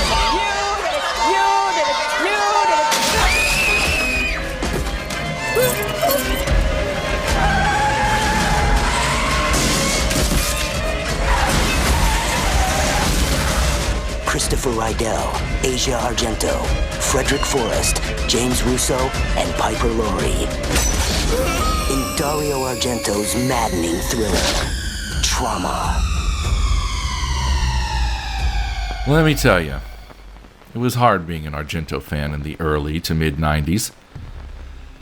You did it! You did it! You did Christopher Rydell, Asia Argento, Frederick Forrest, James Russo, and Piper Laurie. In Dario Argento's maddening thriller, Trauma. Let me tell you, it was hard being an Argento fan in the early to mid-90s.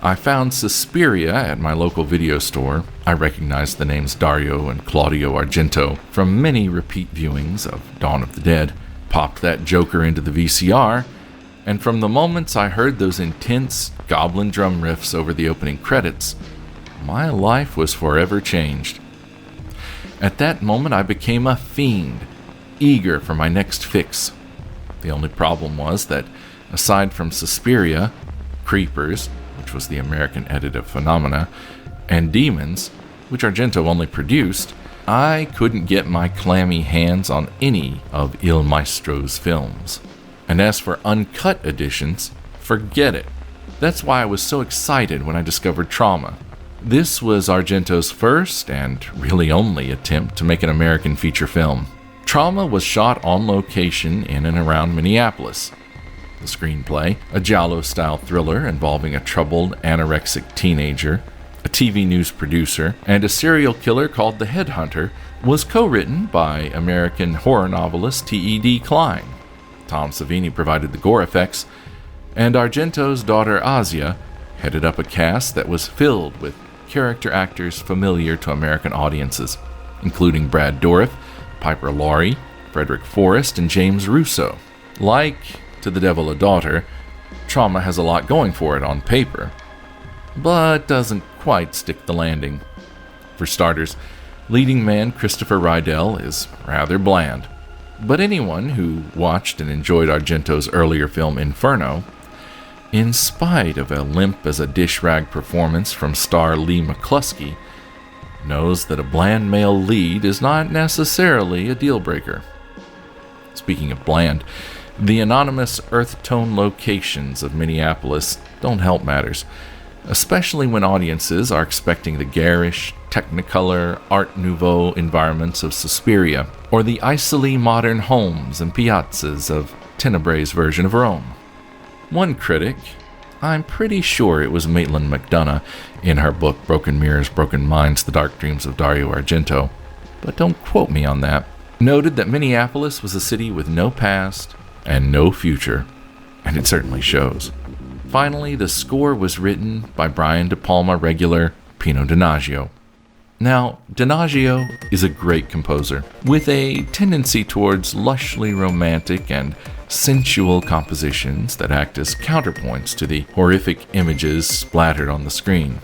I found Suspiria at my local video store. I recognized the names Dario and Claudio Argento from many repeat viewings of Dawn of the Dead, popped that joker into the VCR, and from the moments I heard those intense goblin drum riffs over the opening credits, my life was forever changed. At that moment I became a fiend, eager for my next fix. The only problem was that, aside from Suspiria, Creepers, which was the American edit of Phenomena, and Demons, which Argento only produced, I couldn't get my clammy hands on any of Il Maestro's films. And as for uncut editions, forget it. That's why I was so excited when I discovered Trauma. This was Argento's first, and really only, attempt to make an American feature film. Trauma was shot on location in and around Minneapolis. The screenplay, a giallo-style thriller involving a troubled anorexic teenager, a TV news producer, and a serial killer called the Headhunter, was co-written by American horror novelist T.E.D. Klein. Tom Savini provided the gore effects, and Argento's daughter Asia headed up a cast that was filled with character actors familiar to American audiences, including Brad Dourif, Piper Laurie, Frederick Forrest, and James Russo. Like To the Devil a Daughter, Trauma has a lot going for it on paper, but doesn't quite stick the landing. For starters, leading man Christopher Rydell is rather bland, but anyone who watched and enjoyed Argento's earlier film Inferno, in spite of a limp-as-a-dish-rag performance from star Lee McCluskey, knows that a bland male lead is not necessarily a deal-breaker. Speaking of bland, the anonymous earth tone locations of Minneapolis don't help matters, especially when audiences are expecting the garish, technicolor, Art Nouveau environments of Suspiria, or the icily modern homes and piazzas of Tenebre's version of Rome. One critic, I'm pretty sure it was Maitland McDonough in her book Broken Mirrors, Broken Minds, The Dark Dreams of Dario Argento, but don't quote me on that, noted that Minneapolis was a city with no past and no future, and it certainly shows. Finally, the score was written by Brian De Palma regular Pino Donaggio. Now, Donaggio is a great composer, with a tendency towards lushly romantic and sensual compositions that act as counterpoints to the horrific images splattered on the screen.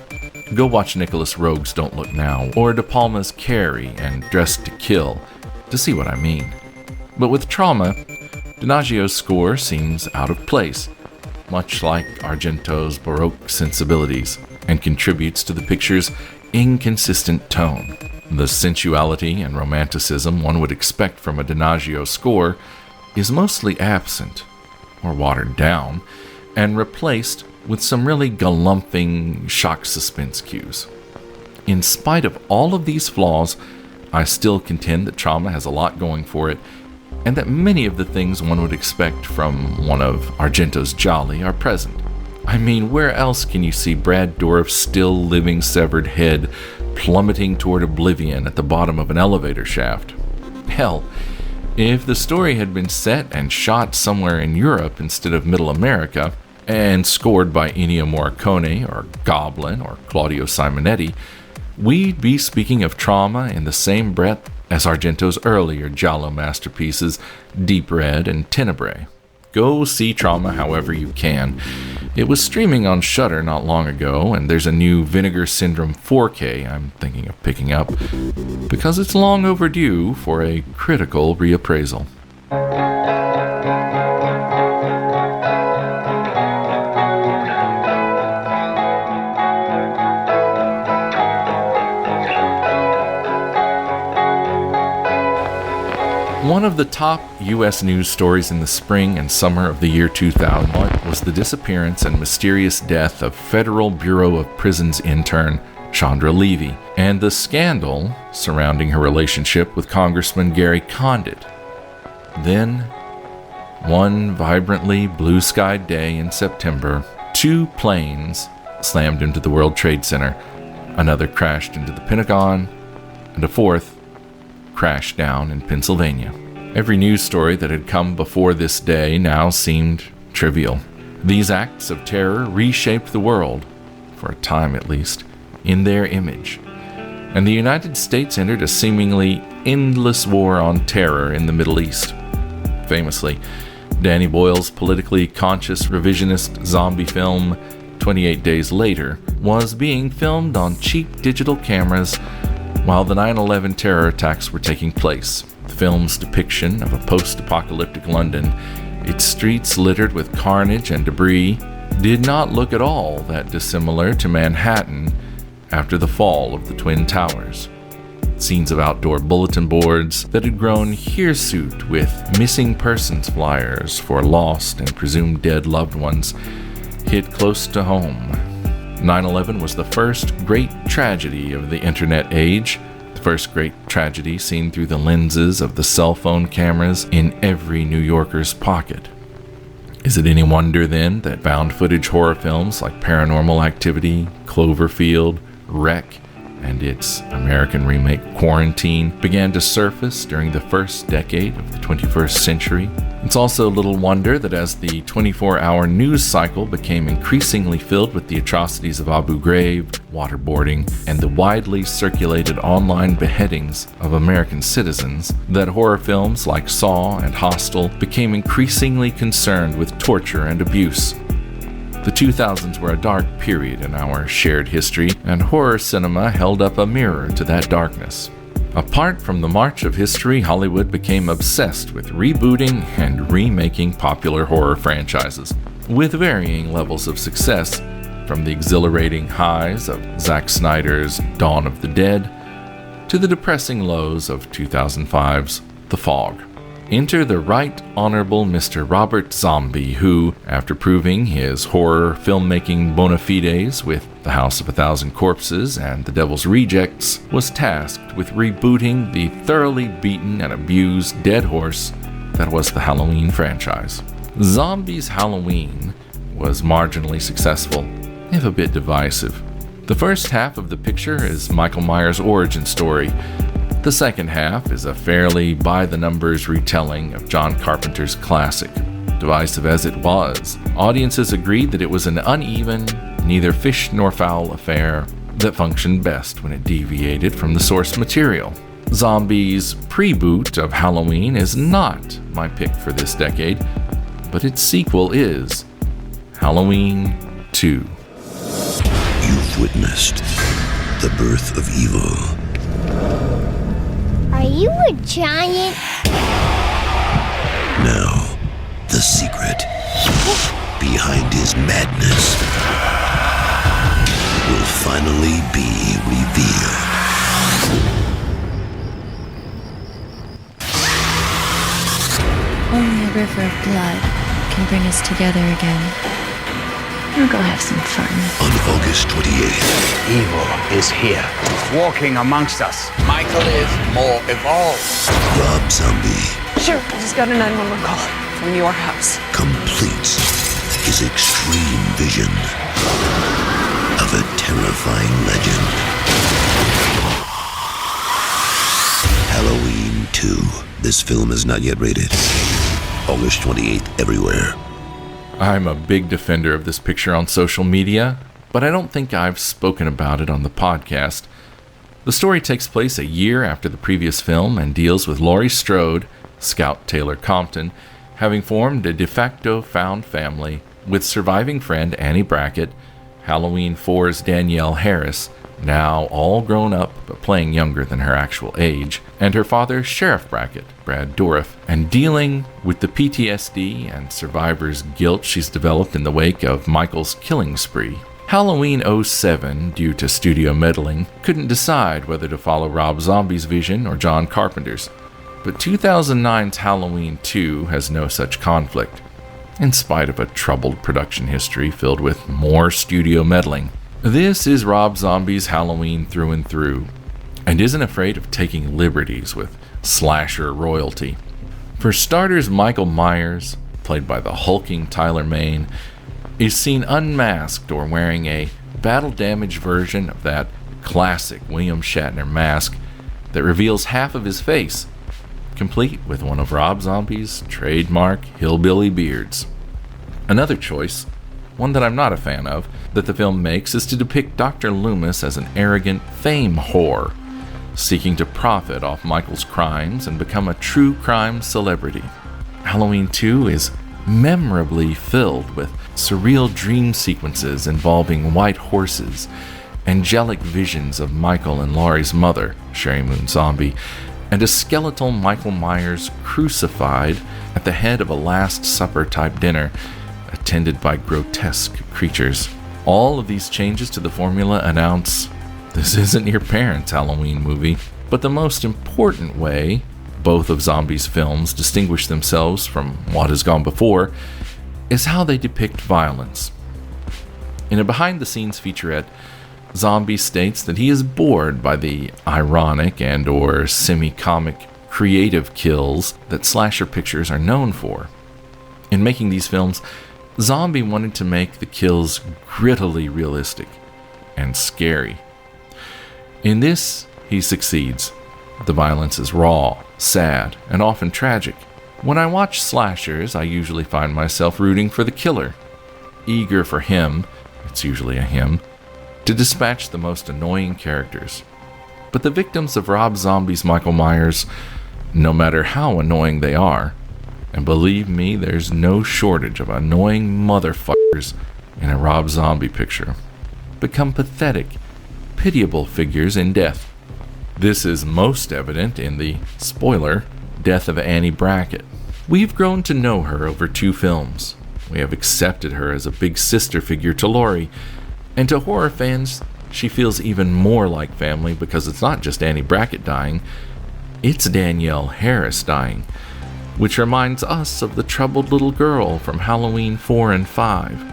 Go watch Nicholas Roeg's Don't Look Now, or De Palma's Carrie and Dressed to Kill, to see what I mean. But with Trauma, Donaggio's score seems out of place, much like Argento's Baroque sensibilities, and contributes to the picture's inconsistent tone. The sensuality and romanticism one would expect from a Donaggio score is mostly absent, or watered down, and replaced with some really galumphing shock suspense cues. In spite of all of these flaws, I still contend that Trauma has a lot going for it, and that many of the things one would expect from one of Argento's Jolly are present. I mean, where else can you see Brad Dourif's still living severed head plummeting toward oblivion at the bottom of an elevator shaft? Hell, If the story had been set and shot somewhere in Europe instead of Middle America, and scored by Ennio Morricone or Goblin or Claudio Simonetti, we'd be speaking of trauma in the same breath as Argento's earlier giallo masterpieces, Deep Red and Tenebrae. Go see Trauma however you can. It was streaming on Shudder not long ago, and there's a new Vinegar Syndrome 4K I'm thinking of picking up, because it's long overdue for a critical reappraisal. One of the top U.S. news stories in the spring and summer of the year 2001 was the disappearance and mysterious death of Federal Bureau of Prisons intern Chandra Levy, and the scandal surrounding her relationship with Congressman Gary Condit. Then, one vibrantly blue-skied day in September, 2 planes slammed into the World Trade Center, another crashed into the Pentagon, and a 4th crashed down in Pennsylvania. Every news story that had come before this day now seemed trivial. These acts of terror reshaped the world, for a time at least, in their image. And the United States entered a seemingly endless war on terror in the Middle East. Famously, Danny Boyle's politically conscious revisionist zombie film 28 Days Later was being filmed on cheap digital cameras while the 9/11 terror attacks were taking place. The film's depiction of a post-apocalyptic London, its streets littered with carnage and debris, did not look at all that dissimilar to Manhattan after the fall of the Twin Towers. Scenes of outdoor bulletin boards that had grown hirsute with missing persons flyers for lost and presumed dead loved ones hit close to home. 9/11 was the first great tragedy of the internet age, the first great tragedy seen through the lenses of the cell phone cameras in every New Yorker's pocket. Is it any wonder then that found footage horror films like Paranormal Activity, Cloverfield, Wreck, and its American remake Quarantine began to surface during the first decade of the 21st century? It's also little wonder that as the 24-hour news cycle became increasingly filled with the atrocities of Abu Ghraib, waterboarding, and the widely circulated online beheadings of American citizens, that horror films like Saw and Hostel became increasingly concerned with torture and abuse. The 2000s were a dark period in our shared history, and horror cinema held up a mirror to that darkness. Apart from the march of history, Hollywood became obsessed with rebooting and remaking popular horror franchises, with varying levels of success, from the exhilarating highs of Zack Snyder's Dawn of the Dead to the depressing lows of 2005's The Fog. Enter the Right Honorable Mr. Robert Zombie, who, after proving his horror filmmaking bona fides with The House of a Thousand Corpses and The Devil's Rejects, was tasked with rebooting the thoroughly beaten and abused dead horse that was the Halloween franchise. Zombie's Halloween was marginally successful, if a bit divisive. The first half of the picture is Michael Myers' origin story. The second half is a fairly by-the-numbers retelling of John Carpenter's classic. Divisive as it was, audiences agreed that it was an uneven, neither fish nor fowl affair that functioned best when it deviated from the source material. Zombie's pre-boot of Halloween is not my pick for this decade, but its sequel is Halloween 2. You've witnessed the birth of evil. Are you a giant? Now, the secret behind his madness will finally be revealed. Only a river of blood can bring us together again. We'll go have some fun. On August 28th. Evil is here, walking amongst us. Michael is more evolved. Rob Zombie Sure, I just got a 911 call from your house. completes his extreme vision of a terrifying legend. Halloween 2. This film is not yet rated. August 28th everywhere. I'm a big defender of this picture on social media, but I don't think I've spoken about it on the podcast. The story takes place a year after the previous film and deals with Laurie Strode, Scout Taylor Compton, having formed a de facto found family with surviving friend Annie Brackett, Halloween 4's Danielle Harris, now all grown up but playing younger than her actual age, and her father, Sheriff Brackett, Brad Dourif, and dealing with the PTSD and survivor's guilt she's developed in the wake of Michael's killing spree. Halloween 07, due to studio meddling, couldn't decide whether to follow Rob Zombie's vision or John Carpenter's, but 2009's Halloween 2 has no such conflict, in spite of a troubled production history filled with more studio meddling. This is Rob Zombie's Halloween through and through, and isn't afraid of taking liberties with slasher royalty. For starters, Michael Myers, played by the hulking Tyler Mane, is seen unmasked or wearing a battle-damaged version of that classic William Shatner mask that reveals half of his face, complete with one of Rob Zombie's trademark hillbilly beards. Another choice, one that I'm not a fan of, that the film makes is to depict Dr. Loomis as an arrogant fame whore, seeking to profit off Michael's crimes and become a true crime celebrity. Halloween 2 is memorably filled with surreal dream sequences involving white horses, angelic visions of Michael and Laurie's mother, Sherry Moon Zombie, and a skeletal Michael Myers crucified at the head of a Last Supper-type dinner, attended by grotesque creatures. All of these changes to the formula announce, this isn't your parents' Halloween movie. But the most important way both of Zombie's films distinguish themselves from what has gone before is how they depict violence. In a behind-the-scenes featurette, Zombie states that he is bored by the ironic and or semi-comic creative kills that slasher pictures are known for. In making these films, Zombie wanted to make the kills grittily realistic and scary. In this, he succeeds. The violence is raw, sad, and often tragic. When I watch slashers, I usually find myself rooting for the killer, eager for him, it's usually a him, to dispatch the most annoying characters. But the victims of Rob Zombie's Michael Myers, no matter how annoying they are, and believe me, there's no shortage of annoying motherfuckers in a Rob Zombie picture, become pathetic, pitiable figures in death. This is most evident in the, spoiler, death of Annie Brackett. We've grown to know her over 2 films. We have accepted her as a big sister figure to Laurie, and to horror fans, she feels even more like family because it's not just Annie Brackett dying, it's Danielle Harris dying, which reminds us of the troubled little girl from Halloween 4 and 5.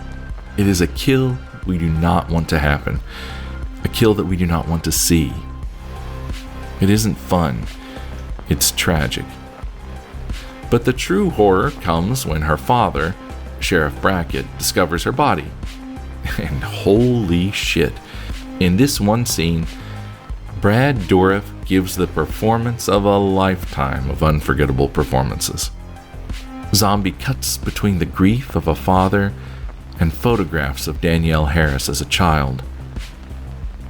It is a kill we do not want to happen, a kill that we do not want to see. It isn't fun, it's tragic. But the true horror comes when her father, Sheriff Brackett, discovers her body. And holy shit, in this one scene, Brad Dourif gives the performance of a lifetime of unforgettable performances. Zombie cuts between the grief of a father and photographs of Danielle Harris as a child.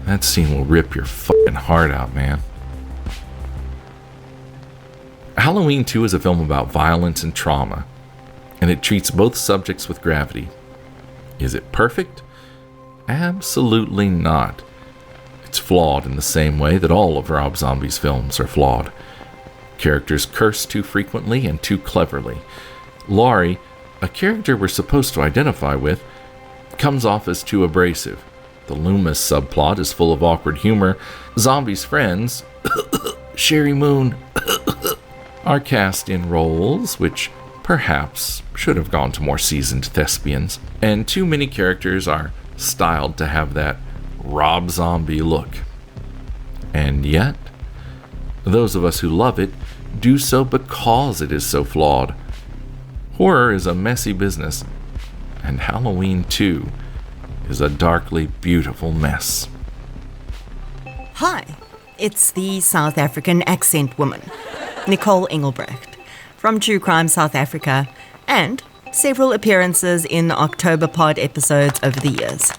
That scene will rip your fucking heart out, man. Halloween 2 is a film about violence and trauma, and it treats both subjects with gravity. Is it perfect? Absolutely not. It's flawed in the same way that all of Rob Zombie's films are flawed. Characters curse too frequently and too cleverly. Laurie, a character we're supposed to identify with, comes off as too abrasive. The Loomis subplot is full of awkward humor. Zombie's friends, Sherry Moon, are cast in roles which perhaps should have gone to more seasoned thespians, and too many characters are styled to have that Rob Zombie look. And yet, those of us who love it do so because it is so flawed. Horror is a messy business, and Halloween 2 is a darkly beautiful mess. Hi, it's the South African accent woman. Nicole Englebrecht, from True Crime South Africa, and several appearances in Octoberpod episodes over the years.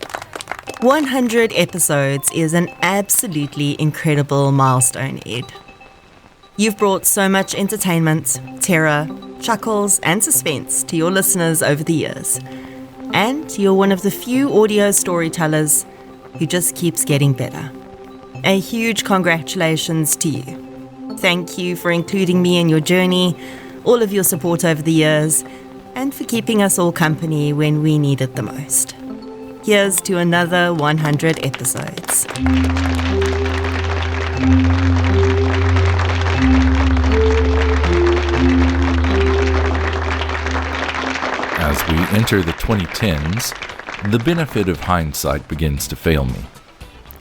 100 episodes is an absolutely incredible milestone, Ed. You've brought so much entertainment, terror, chuckles, and suspense to your listeners over the years. And you're one of the few audio storytellers who just keeps getting better. A huge congratulations to you. Thank you for including me in your journey, all of your support over the years, and for keeping us all company when we need it the most. Here's to another 100 episodes. As we enter the 2010s, the benefit of hindsight begins to fail me.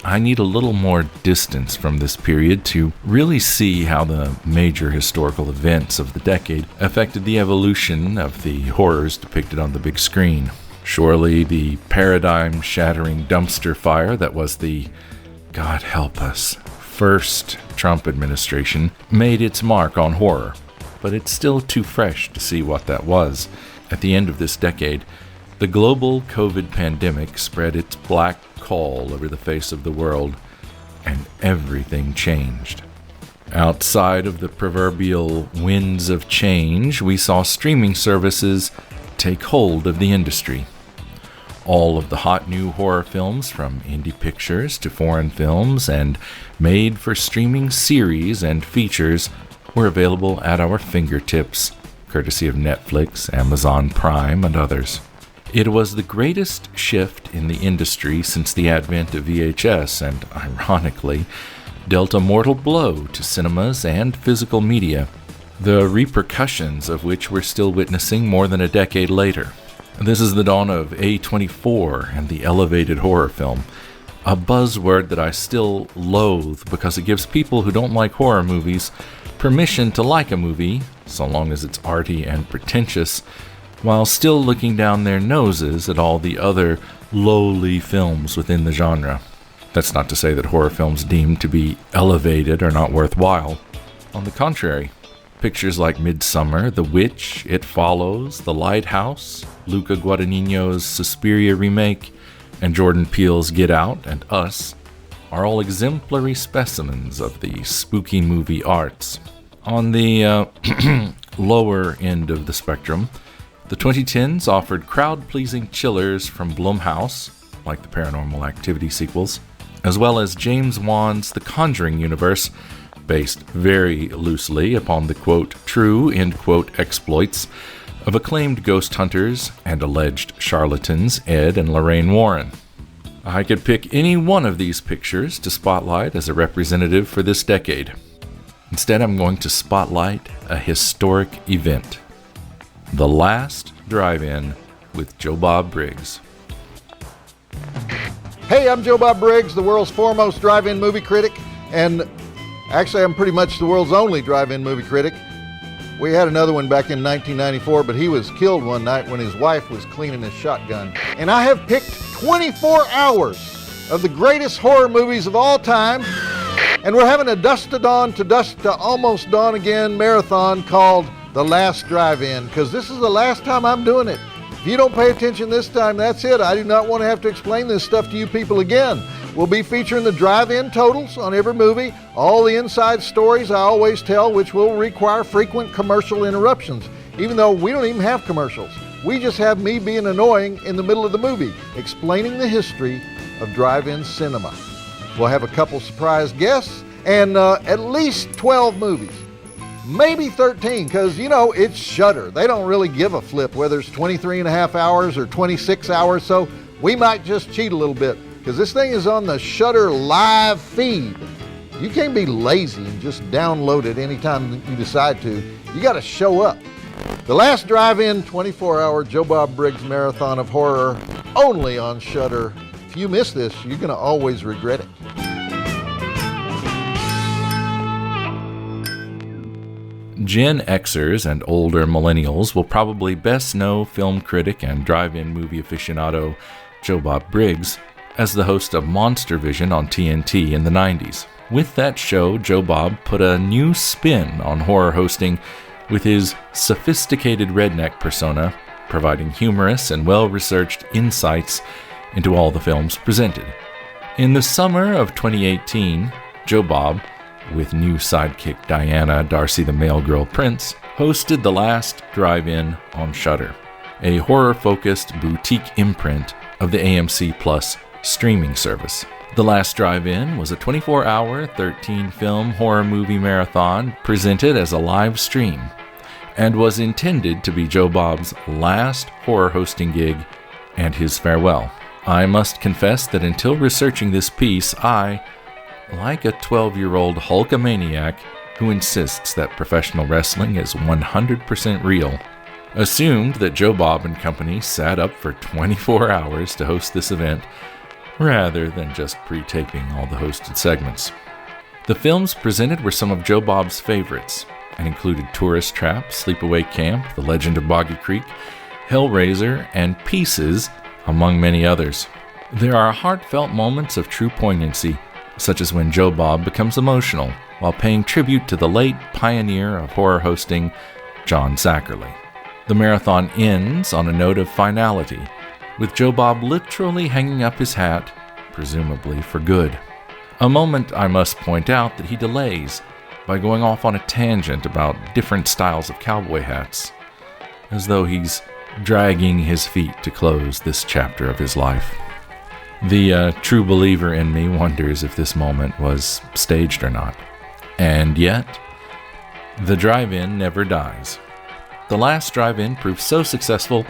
I need a little more distance from this period to really see how the major historical events of the decade affected the evolution of the horrors depicted on the big screen. Surely the paradigm-shattering dumpster fire that was the, God help us, first Trump administration made its mark on horror, but it's still too fresh to see what that was. At the end of this decade, the global COVID pandemic spread its black caul over the face of the world, and everything changed. Outside of the proverbial winds of change, we saw streaming services take hold of the industry. All of the hot new horror films, from indie pictures to foreign films and made-for-streaming series and features, were available at our fingertips, courtesy of Netflix, Amazon Prime, and others. It was the greatest shift in the industry since the advent of VHS and, ironically, dealt a mortal blow to cinemas and physical media, the repercussions of which we're still witnessing more than a decade later. This is the dawn of A24 and the elevated horror film, a buzzword that I still loathe because it gives people who don't like horror movies permission to like a movie, so long as it's arty and pretentious, while still looking down their noses at all the other lowly films within the genre. That's not to say that horror films deemed to be elevated are not worthwhile. On the contrary, pictures like Midsummer, The Witch, It Follows, The Lighthouse, Luca Guadagnino's Suspiria remake, and Jordan Peele's Get Out and Us are all exemplary specimens of the spooky movie arts. On the lower end of the spectrum, the 2010s offered crowd-pleasing chillers from Blumhouse, like the Paranormal Activity sequels, as well as James Wan's The Conjuring universe, based very loosely upon the quote, true, end quote, exploits of acclaimed ghost hunters and alleged charlatans Ed and Lorraine Warren. I could pick any one of these pictures to spotlight as a representative for this decade. Instead, I'm going to spotlight a historic event. The Last Drive-In with Joe Bob Briggs. Hey, I'm Joe Bob Briggs, the world's foremost drive-in movie critic, and actually I'm pretty much the world's only drive-in movie critic. We had another one back in 1994, but he was killed one night when his wife was cleaning his shotgun. And I have picked 24 hours of the greatest horror movies of all time, and we're having a dusk to dawn to dusk to almost dawn again marathon called The Last Drive-In, because this is the last time I'm doing it. If you don't pay attention this time, that's it. I do not want to have to explain this stuff to you people again. We'll be featuring the drive-in totals on every movie, all the inside stories I always tell, which will require frequent commercial interruptions, even though we don't even have commercials. We just have me being annoying in the middle of the movie, explaining the history of drive-in cinema. We'll have a couple surprise guests and at least 12 movies. Maybe 13, because, you know, it's Shudder. They don't really give a flip whether it's 23 and a half hours or 26 hours, so we might just cheat a little bit, because this thing is on the Shudder live feed. You can't be lazy and just download it anytime you decide to. You got to show up. The Last Drive-In 24-hour Joe Bob Briggs marathon of horror, only on Shudder. If you miss this, you're going to always regret it. Gen Xers and older millennials will probably best know film critic and drive-in movie aficionado Joe Bob Briggs as the host of Monster Vision on TNT in the 90s. With that show, Joe Bob put a new spin on horror hosting with his sophisticated redneck persona, providing humorous and well-researched insights into all the films presented. In the summer of 2018, Joe Bob, with new sidekick Diana Darcy the Mail Girl Prince, hosted The Last Drive-In on Shudder, a horror-focused boutique imprint of the AMC Plus streaming service. The Last Drive-In was a 24-hour, 13-film horror movie marathon presented as a live stream and was intended to be Joe Bob's last horror hosting gig and his farewell. I must confess that until researching this piece, I, like a 12-year-old Hulkamaniac who insists that professional wrestling is 100% real, assumed that Joe Bob and company sat up for 24 hours to host this event, rather than just pre-taping all the hosted segments. The films presented were some of Joe Bob's favorites, and included Tourist Trap, Sleepaway Camp, The Legend of Boggy Creek, Hellraiser, and Pieces, among many others. There are heartfelt moments of true poignancy, such as when Joe Bob becomes emotional while paying tribute to the late pioneer of horror hosting, John Zachary. The marathon ends on a note of finality, with Joe Bob literally hanging up his hat, presumably for good. A moment I must point out that he delays by going off on a tangent about different styles of cowboy hats, as though he's dragging his feet to close this chapter of his life. The true believer in me wonders if this moment was staged or not. And yet, the drive-in never dies. The Last Drive-In proved so successful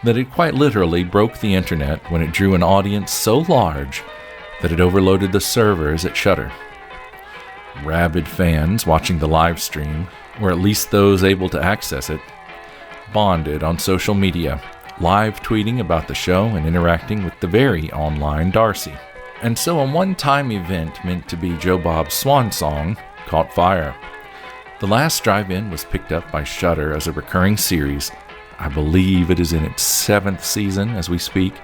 that it quite literally broke the internet when it drew an audience so large that it overloaded the servers at Shudder. Rabid fans watching the live stream, or at least those able to access it, bonded on social media, live tweeting about the show and interacting with the very online Darcy. And so a one-time event meant to be Joe Bob's swan song caught fire. The Last Drive-In was picked up by Shudder as a recurring series. I believe it is in its 7th season as we speak,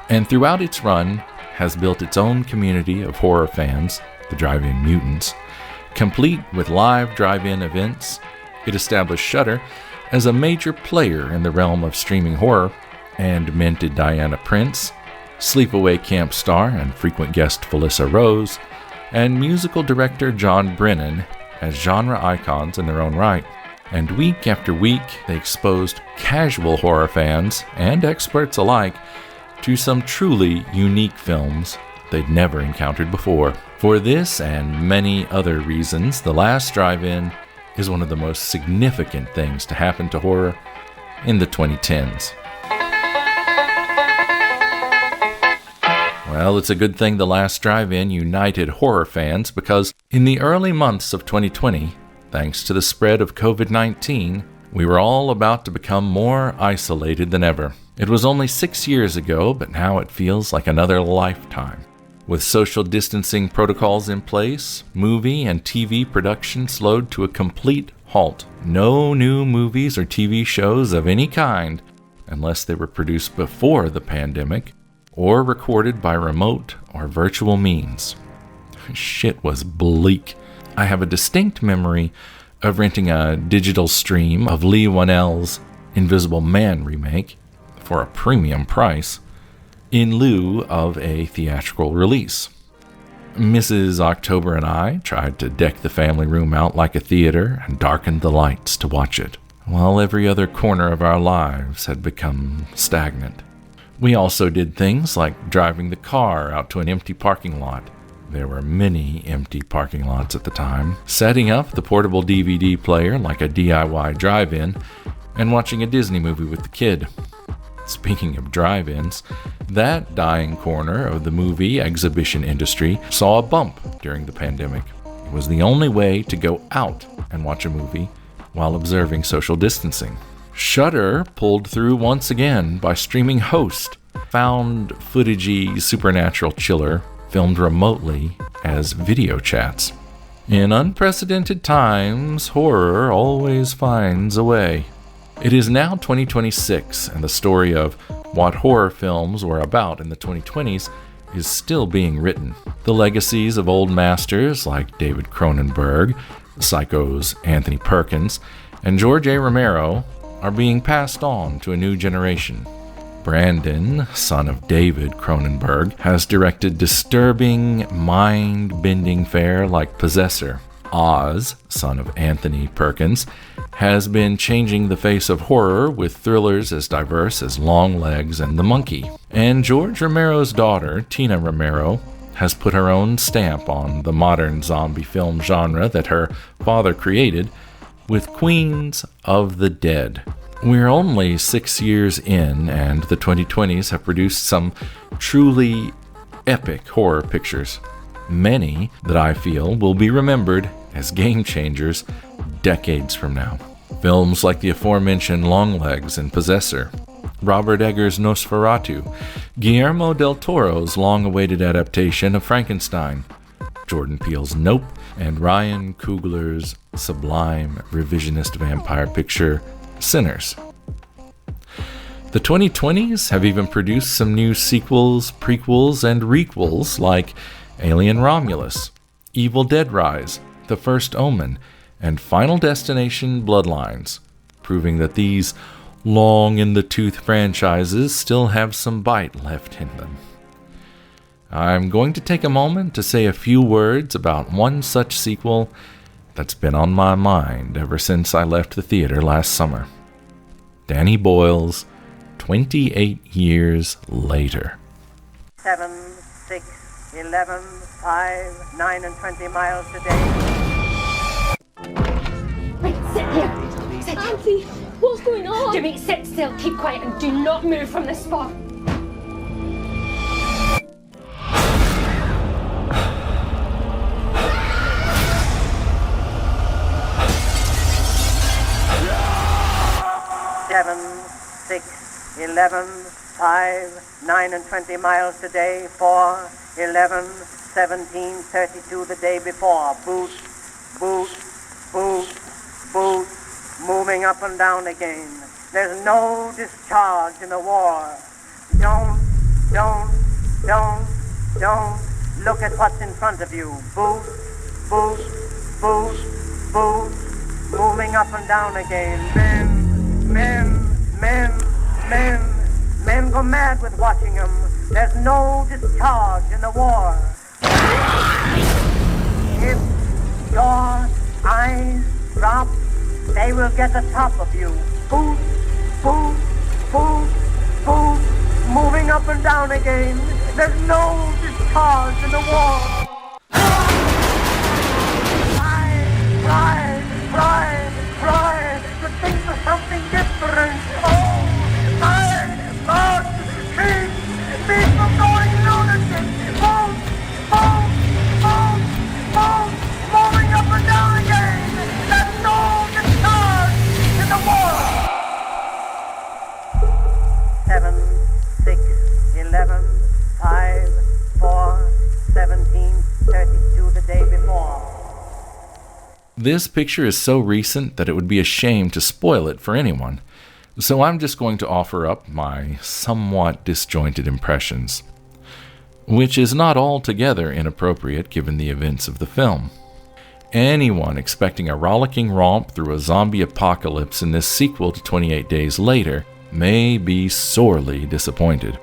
and throughout its run has built its own community of horror fans, the Drive-In Mutants. Complete with live drive-in events, it established Shudder as a major player in the realm of streaming horror, and minted Diana Prince, Sleepaway Camp star and frequent guest Felissa Rose, and musical director John Brennan as genre icons in their own right. And week after week, they exposed casual horror fans and experts alike to some truly unique films they'd never encountered before. For this and many other reasons, The Last Drive-In is one of the most significant things to happen to horror in the 2010s. Well, it's a good thing The Last Drive-In united horror fans, because in the early months of 2020, thanks to the spread of COVID-19, we were all about to become more isolated than ever. It was only 6 years ago, but now it feels like another lifetime. With social distancing protocols in place, movie and TV production slowed to a complete halt. No new movies or TV shows of any kind, unless they were produced before the pandemic, or recorded by remote or virtual means. Shit was bleak. I have a distinct memory of renting a digital stream of Lee Whannell's Invisible Man remake for a premium price in lieu of a theatrical release. Mrs. October and I tried to deck the family room out like a theater and darkened the lights to watch it, while every other corner of our lives had become stagnant. We also did things like driving the car out to an empty parking lot. There were many empty parking lots at the time, setting up the portable DVD player like a DIY drive-in, and watching a Disney movie with the kid. Speaking of drive-ins, that dying corner of the movie exhibition industry saw a bump during the pandemic. It was the only way to go out and watch a movie while observing social distancing. Shudder pulled through once again by streaming Host, found footagey supernatural chiller filmed remotely as video chats. In unprecedented times, horror always finds a way. It is now 2026, and the story of what horror films were about in the 2020s is still being written. The legacies of old masters like David Cronenberg, Psycho's Anthony Perkins, and George A. Romero are being passed on to a new generation. Brandon, son of David Cronenberg, has directed disturbing, mind-bending fare like Possessor. Oz, son of Anthony Perkins, has been changing the face of horror with thrillers as diverse as Longlegs and The Monkey. And George Romero's daughter, Tina Romero, has put her own stamp on the modern zombie film genre that her father created with Queens of the Dead. We're only 6 years in, and the 2020s have produced some truly epic horror pictures. Many that I feel will be remembered as game changers decades from now. Films like the aforementioned Longlegs and Possessor, Robert Eggers' Nosferatu, Guillermo del Toro's long-awaited adaptation of Frankenstein, Jordan Peele's Nope, and Ryan Coogler's sublime revisionist vampire picture, Sinners. The 2020s have even produced some new sequels, prequels, and requels like Alien Romulus, Evil Dead Rise, The First Omen, and Final Destination Bloodlines, proving that these long-in-the-tooth franchises still have some bite left in them. I'm going to take a moment to say a few words about one such sequel that's been on my mind ever since I left the theater last summer. Danny Boyle's 28 Years Later. 7, 6, 11, 5, 9, and 20 miles today. Wait, sit here. Sit. Auntie, what's going on? Jimmy, sit still, keep quiet, and do not move from this spot. Seven, 6, 11, 5, 9, and 20 miles today. 4, 11, 17, 32 the day before. Boot, boot, boot, boot, moving up and down again. There's no discharge in the war. Don't look at what's in front of you. Boot, boot, boot, boot, moving up and down again. Men go mad with watching them. There's no discharge in the war. If your eyes drop, they will get the top of you. Boot, boot, boot, boot, moving up and down again. There's no discharge in the war. Cry, to think of something different. Oh, God, keep me from going lunatic. Boom, moving up and down again. There's no discharge in the war. 7, 6, 11, 5, 4, 17, 32 the day before. This picture is so recent that it would be a shame to spoil it for anyone, so I'm just going to offer up my somewhat disjointed impressions, which is not altogether inappropriate given the events of the film. Anyone expecting a rollicking romp through a zombie apocalypse in this sequel to 28 Days Later may be sorely disappointed.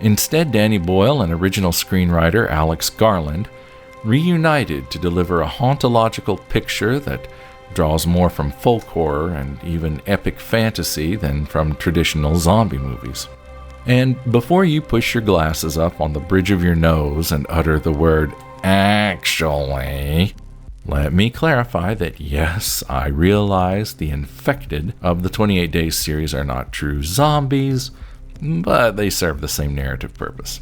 Instead, Danny Boyle and original screenwriter Alex Garland reunited to deliver a hauntological picture that draws more from folk horror and even epic fantasy than from traditional zombie movies. And before you push your glasses up on the bridge of your nose and utter the word "actually," let me clarify that yes, I realize the infected of the 28 Days series are not true zombies, but they serve the same narrative purpose.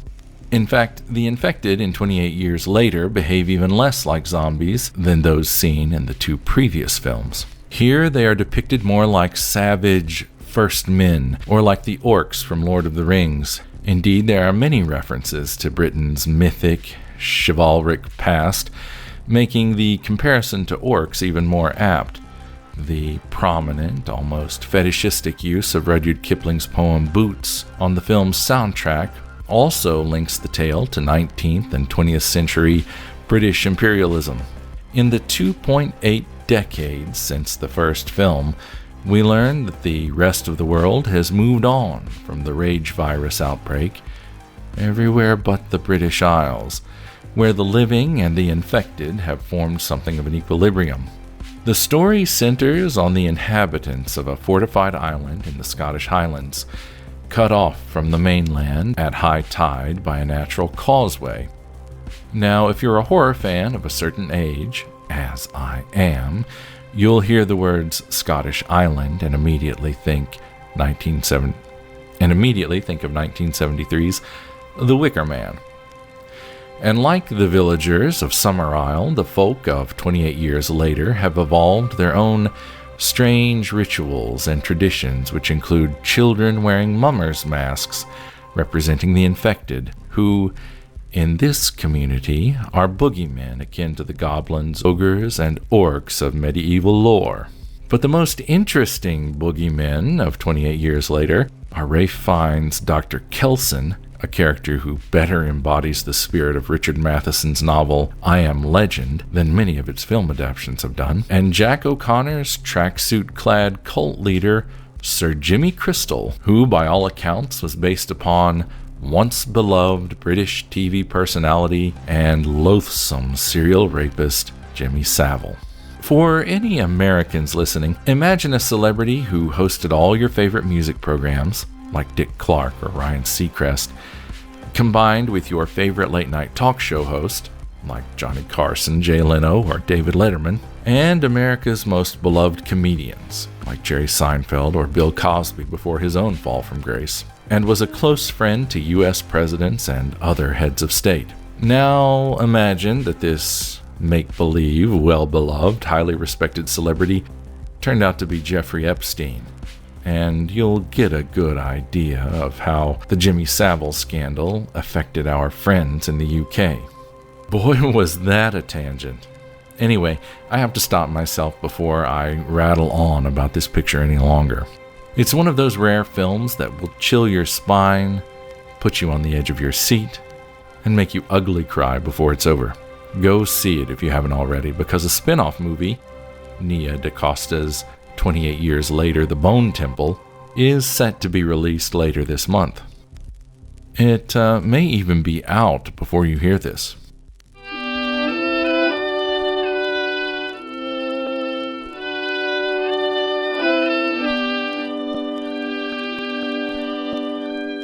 In fact, the infected in 28 Years Later behave even less like zombies than those seen in the two previous films. Here they are depicted more like savage first men, or like the orcs from Lord of the Rings. Indeed, there are many references to Britain's mythic, chivalric past, making the comparison to orcs even more apt. The prominent, almost fetishistic use of Rudyard Kipling's poem Boots on the film's soundtrack also links the tale to 19th and 20th century British imperialism. In the 2.8 decades since the first film, we learn that the rest of the world has moved on from the rage virus outbreak, everywhere but the British Isles, where the living and the infected have formed something of an equilibrium. The story centers on the inhabitants of a fortified island in the Scottish Highlands, cut off from the mainland at high tide by a natural causeway. Now, if you're a horror fan of a certain age, as I am, you'll hear the words Scottish Island and immediately think of 1973's The Wicker Man. And like the villagers of Summerisle, the folk of 28 years later have evolved their own strange rituals and traditions, which include children wearing mummers' masks representing the infected, who, in this community, are boogeymen akin to the goblins, ogres, and orcs of medieval lore. But the most interesting boogeymen of 28 years later are Ralph Fiennes' Dr. Kelson, a character who better embodies the spirit of Richard Matheson's novel I Am Legend than many of its film adaptations have done, and Jack O'Connor's tracksuit-clad cult leader, Sir Jimmy Crystal, who by all accounts was based upon once-beloved British TV personality and loathsome serial rapist Jimmy Savile. For any Americans listening, imagine a celebrity who hosted all your favorite music programs, like Dick Clark or Ryan Seacrest, combined with your favorite late-night talk show host, like Johnny Carson, Jay Leno, or David Letterman, and America's most beloved comedians, like Jerry Seinfeld or Bill Cosby before his own fall from grace, and was a close friend to U.S. presidents and other heads of state. Now imagine that this make-believe, well-beloved, highly respected celebrity turned out to be Jeffrey Epstein, and you'll get a good idea of how the Jimmy Savile scandal affected our friends in the UK. Boy, was that a tangent. Anyway, I have to stop myself before I rattle on about this picture any longer. It's one of those rare films that will chill your spine, put you on the edge of your seat, and make you ugly cry before it's over. Go see it if you haven't already, because a spin-off movie, Nia DaCosta's 28 Years Later, The Bone Temple, is set to be released later this month. It may even be out before you hear this.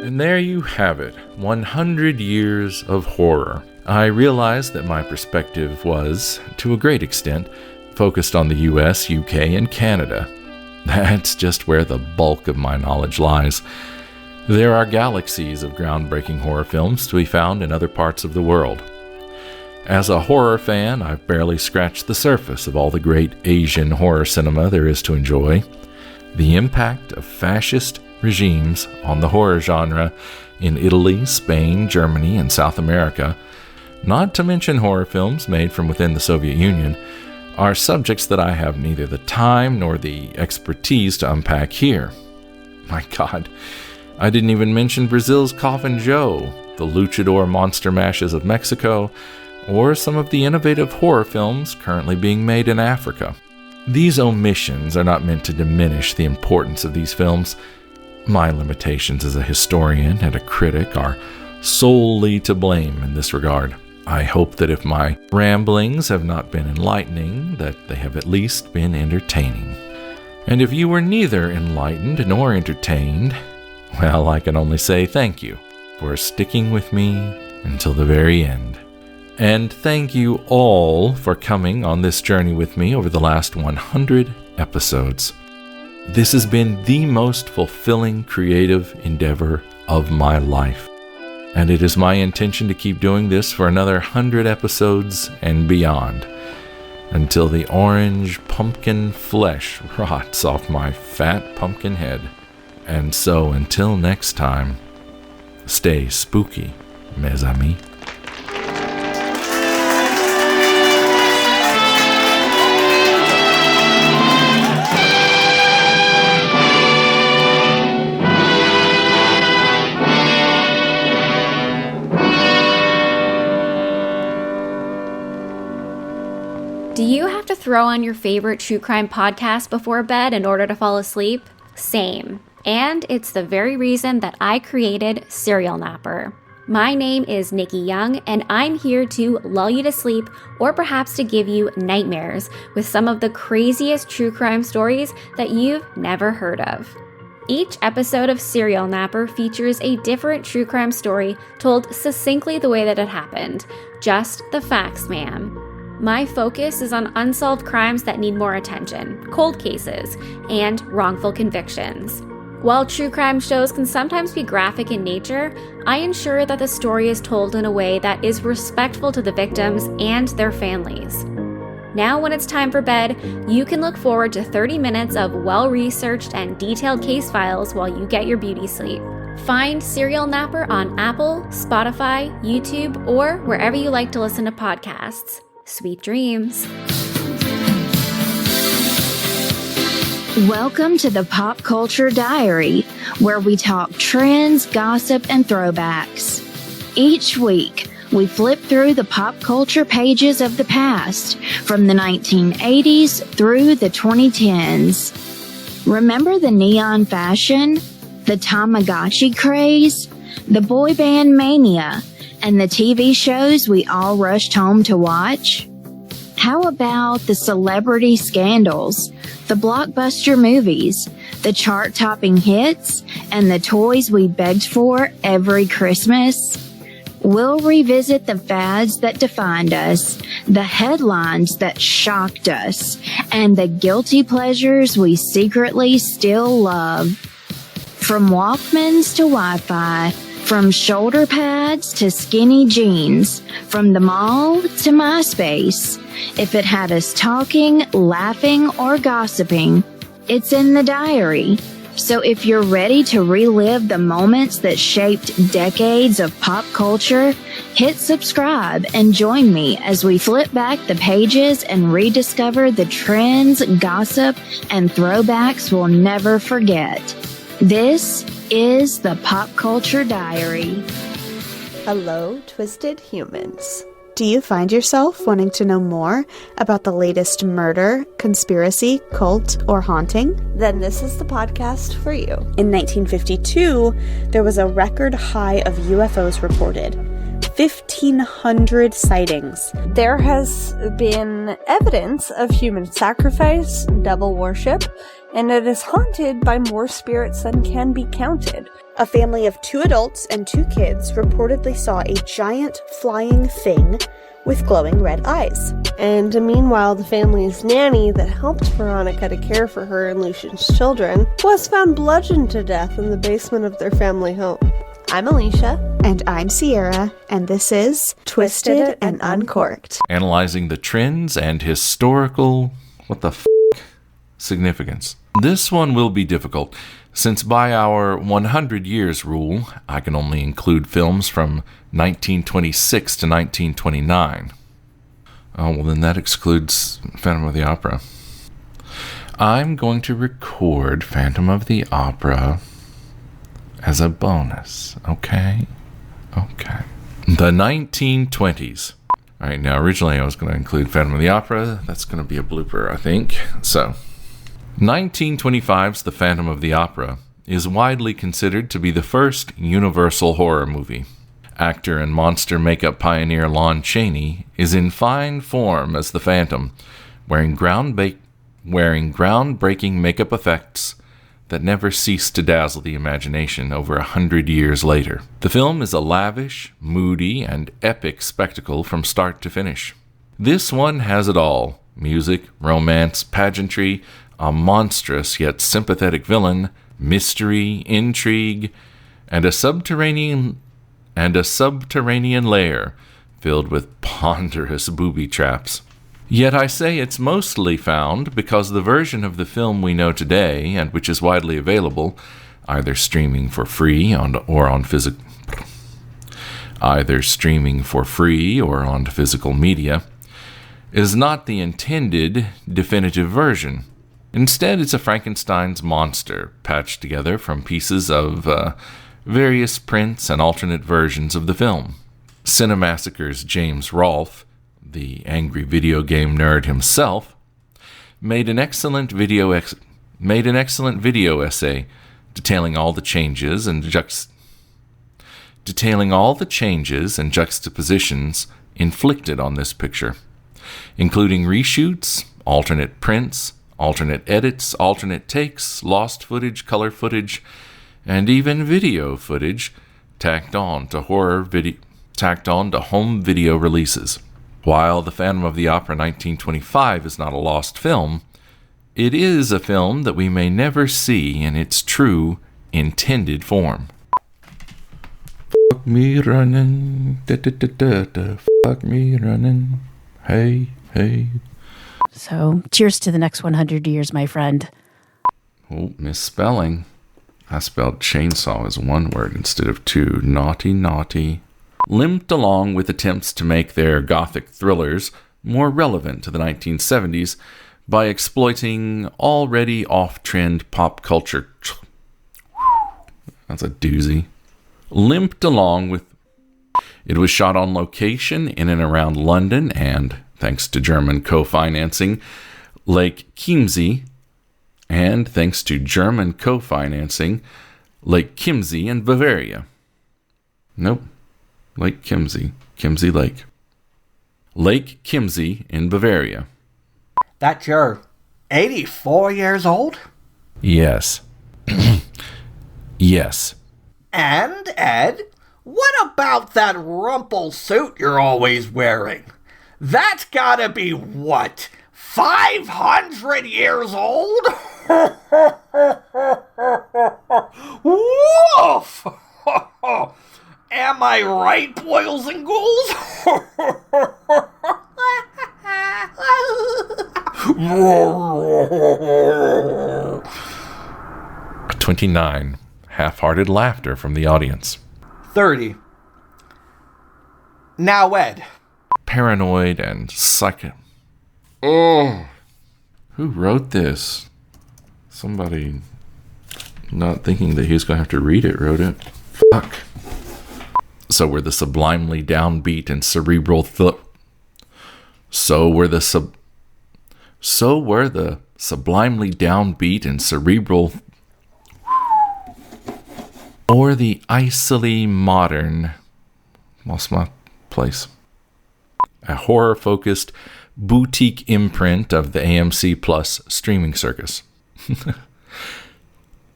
And there you have it, 100 years of horror. I realized that my perspective was, to a great extent, focused on the US, UK, and Canada. That's just where the bulk of my knowledge lies. There are galaxies of groundbreaking horror films to be found in other parts of the world. As a horror fan, I've barely scratched the surface of all the great Asian horror cinema there is to enjoy. The impact of fascist regimes on the horror genre in Italy, Spain, Germany, and South America, not to mention horror films made from within the Soviet Union, are subjects that I have neither the time nor the expertise to unpack here. My God, I didn't even mention Brazil's Coffin Joe, the luchador monster mashes of Mexico, or some of the innovative horror films currently being made in Africa. These omissions are not meant to diminish the importance of these films. My limitations as a historian and a critic are solely to blame in this regard. I hope that if my ramblings have not been enlightening, that they have at least been entertaining. And if you were neither enlightened nor entertained, well, I can only say thank you for sticking with me until the very end. And thank you all for coming on this journey with me over the last 100 episodes. This has been the most fulfilling creative endeavor of my life. And it is my intention to keep doing this for another 100 episodes and beyond, until the orange pumpkin flesh rots off my fat pumpkin head. And so until next time, stay spooky, mes amis. throw on your favorite true crime podcast before bed in order to fall asleep? Same. And it's the very reason that I created Serial Napper. My name is Nikki Young, and I'm here to lull you to sleep or perhaps to give you nightmares with some of the craziest true crime stories that you've never heard of. Each episode of Serial Napper features a different true crime story told succinctly the way that it happened. Just the facts, ma'am. My focus is on unsolved crimes that need more attention, cold cases, and wrongful convictions. While true crime shows can sometimes be graphic in nature, I ensure that the story is told in a way that is respectful to the victims and their families. Now, when it's time for bed, you can look forward to 30 minutes of well-researched and detailed case files while you get your beauty sleep. Find Serial Napper on Apple, Spotify, YouTube, or wherever you like to listen to podcasts. Sweet dreams. Welcome to the Pop Culture Diary, where we talk trends, gossip, and throwbacks. Each week, we flip through the pop culture pages of the past, from the 1980s through the 2010s. Remember the neon fashion, the Tamagotchi craze, the boy band mania, and the TV shows we all rushed home to watch? How about the celebrity scandals, the blockbuster movies, the chart-topping hits, and the toys we begged for every Christmas? We'll revisit the fads that defined us, the headlines that shocked us, and the guilty pleasures we secretly still love. From Walkmans to Wi-Fi, from shoulder pads to skinny jeans, from the mall to MySpace. If it had us talking, laughing, or gossiping, it's in the diary. So if you're ready to relive the moments that shaped decades of pop culture, hit subscribe and join me as we flip back the pages and rediscover the trends, gossip, and throwbacks we'll never forget. This is the Pop Culture Diary. Hello, twisted humans. Do you find yourself wanting to know more about the latest murder, conspiracy, cult, or haunting? Then this is the podcast for you. In 1952, there was a record high of UFOs reported. 1,500 sightings. There has been evidence of human sacrifice, devil worship, and it is haunted by more spirits than can be counted. A family of 2 adults and 2 kids reportedly saw a giant flying thing with glowing red eyes. And meanwhile, the family's nanny that helped Veronica to care for her and Lucian's children was found bludgeoned to death in the basement of their family home. I'm Alicia. And I'm Sierra, and this is Twisted and Uncorked. Analyzing the trends and historical, significance. This one will be difficult, since by our 100 years rule, I can only include films from 1926 to 1929. Oh, well then that excludes Phantom of the Opera. I'm going to record Phantom of the Opera as a bonus, okay? Okay. The 1920s. All right, now originally I was going to include Phantom of the Opera. That's going to be a blooper, I think. So, 1925's The Phantom of the Opera is widely considered to be the first universal horror movie. Actor and monster makeup pioneer Lon Chaney is in fine form as the Phantom, wearing groundbreaking makeup effects that never cease to dazzle the imagination over 100 years later. The film is a lavish, moody, and epic spectacle from start to finish. This one has it all: music, romance, pageantry, a monstrous yet sympathetic villain, mystery, intrigue, and a subterranean lair filled with ponderous booby traps. Yet I say it's mostly found because the version of the film we know today, and which is widely available, either streaming for free or on physical media, is not the intended definitive version. Instead, it's a Frankenstein's monster patched together from pieces of various prints and alternate versions of the film. Cinemassacre's James Rolfe, the angry video game nerd himself, made an excellent video essay detailing all the changes and juxtapositions inflicted on this picture, including reshoots, alternate prints, alternate edits, alternate takes, lost footage, color footage, and even video footage tacked on to home video releases. While The Phantom of the Opera 1925 is not a lost film, it is a film that we may never see in its true, intended form. Fuck me running, da-da-da-da-da, fuck me running, hey, hey. So, cheers to the next 100 years, my friend. Oh, misspelling. I spelled chainsaw as one word instead of two. Naughty, naughty. Limped along with attempts to make their gothic thrillers more relevant to the 1970s by exploiting already off-trend pop culture. That's a doozy. Limped along with... It was shot on location in and around London and, thanks to German co-financing, Lake Chiemsee, and thanks to German co-financing, Lake Chiemsee in Bavaria. Nope. Lake Chiemsee. Chiemsee Lake. Lake Chiemsee in Bavaria. That you're 84 years old? Yes. Yes. And, Ed, what about that rumple suit you're always wearing? That's gotta be, what, 500 years old? Woof! Am I right, boils and ghouls? 29. Half-hearted laughter from the audience. 30. Now, Ed. Paranoid and psychic. Oh. Who wrote this? Somebody not thinking that he was going to have to read it wrote it. Fuck. So were the sublimely downbeat and cerebral So were the sublimely downbeat and cerebral or the icily modern, lost my place, a horror-focused boutique imprint of the AMC Plus streaming circus.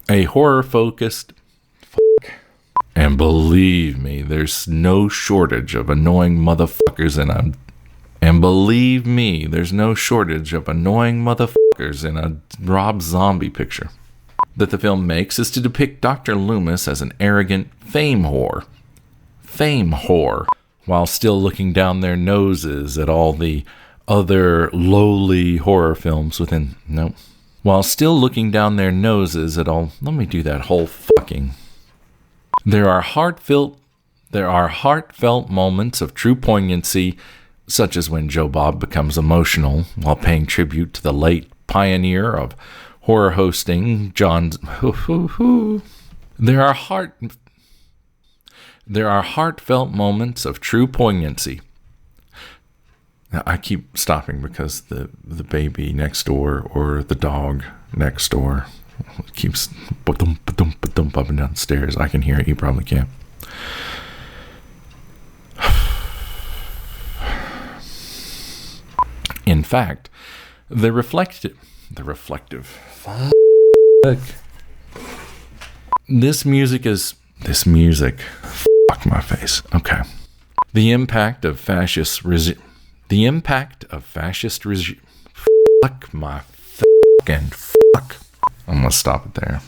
A horror-focused... And believe me, there's no shortage of annoying motherfuckers in a... Rob Zombie picture. That the film makes is to depict Dr. Loomis as an arrogant fame whore, while still looking down their noses at all the other lowly horror films within... Nope. While still looking down their noses at all... Let me do that whole fucking... There are heartfelt moments of true poignancy, such as when Joe Bob becomes emotional while paying tribute to the late pioneer of horror hosting, John... There are heartfelt moments of true poignancy. Now, I keep stopping because the baby next door or the dog next door keeps up and down the stairs. I can hear it. You probably can't. In fact, the reflective. Fuck. This music. Fuck my face. Okay. The impact of fascist regime. Fuck my fucking fuck. I'm gonna stop it there.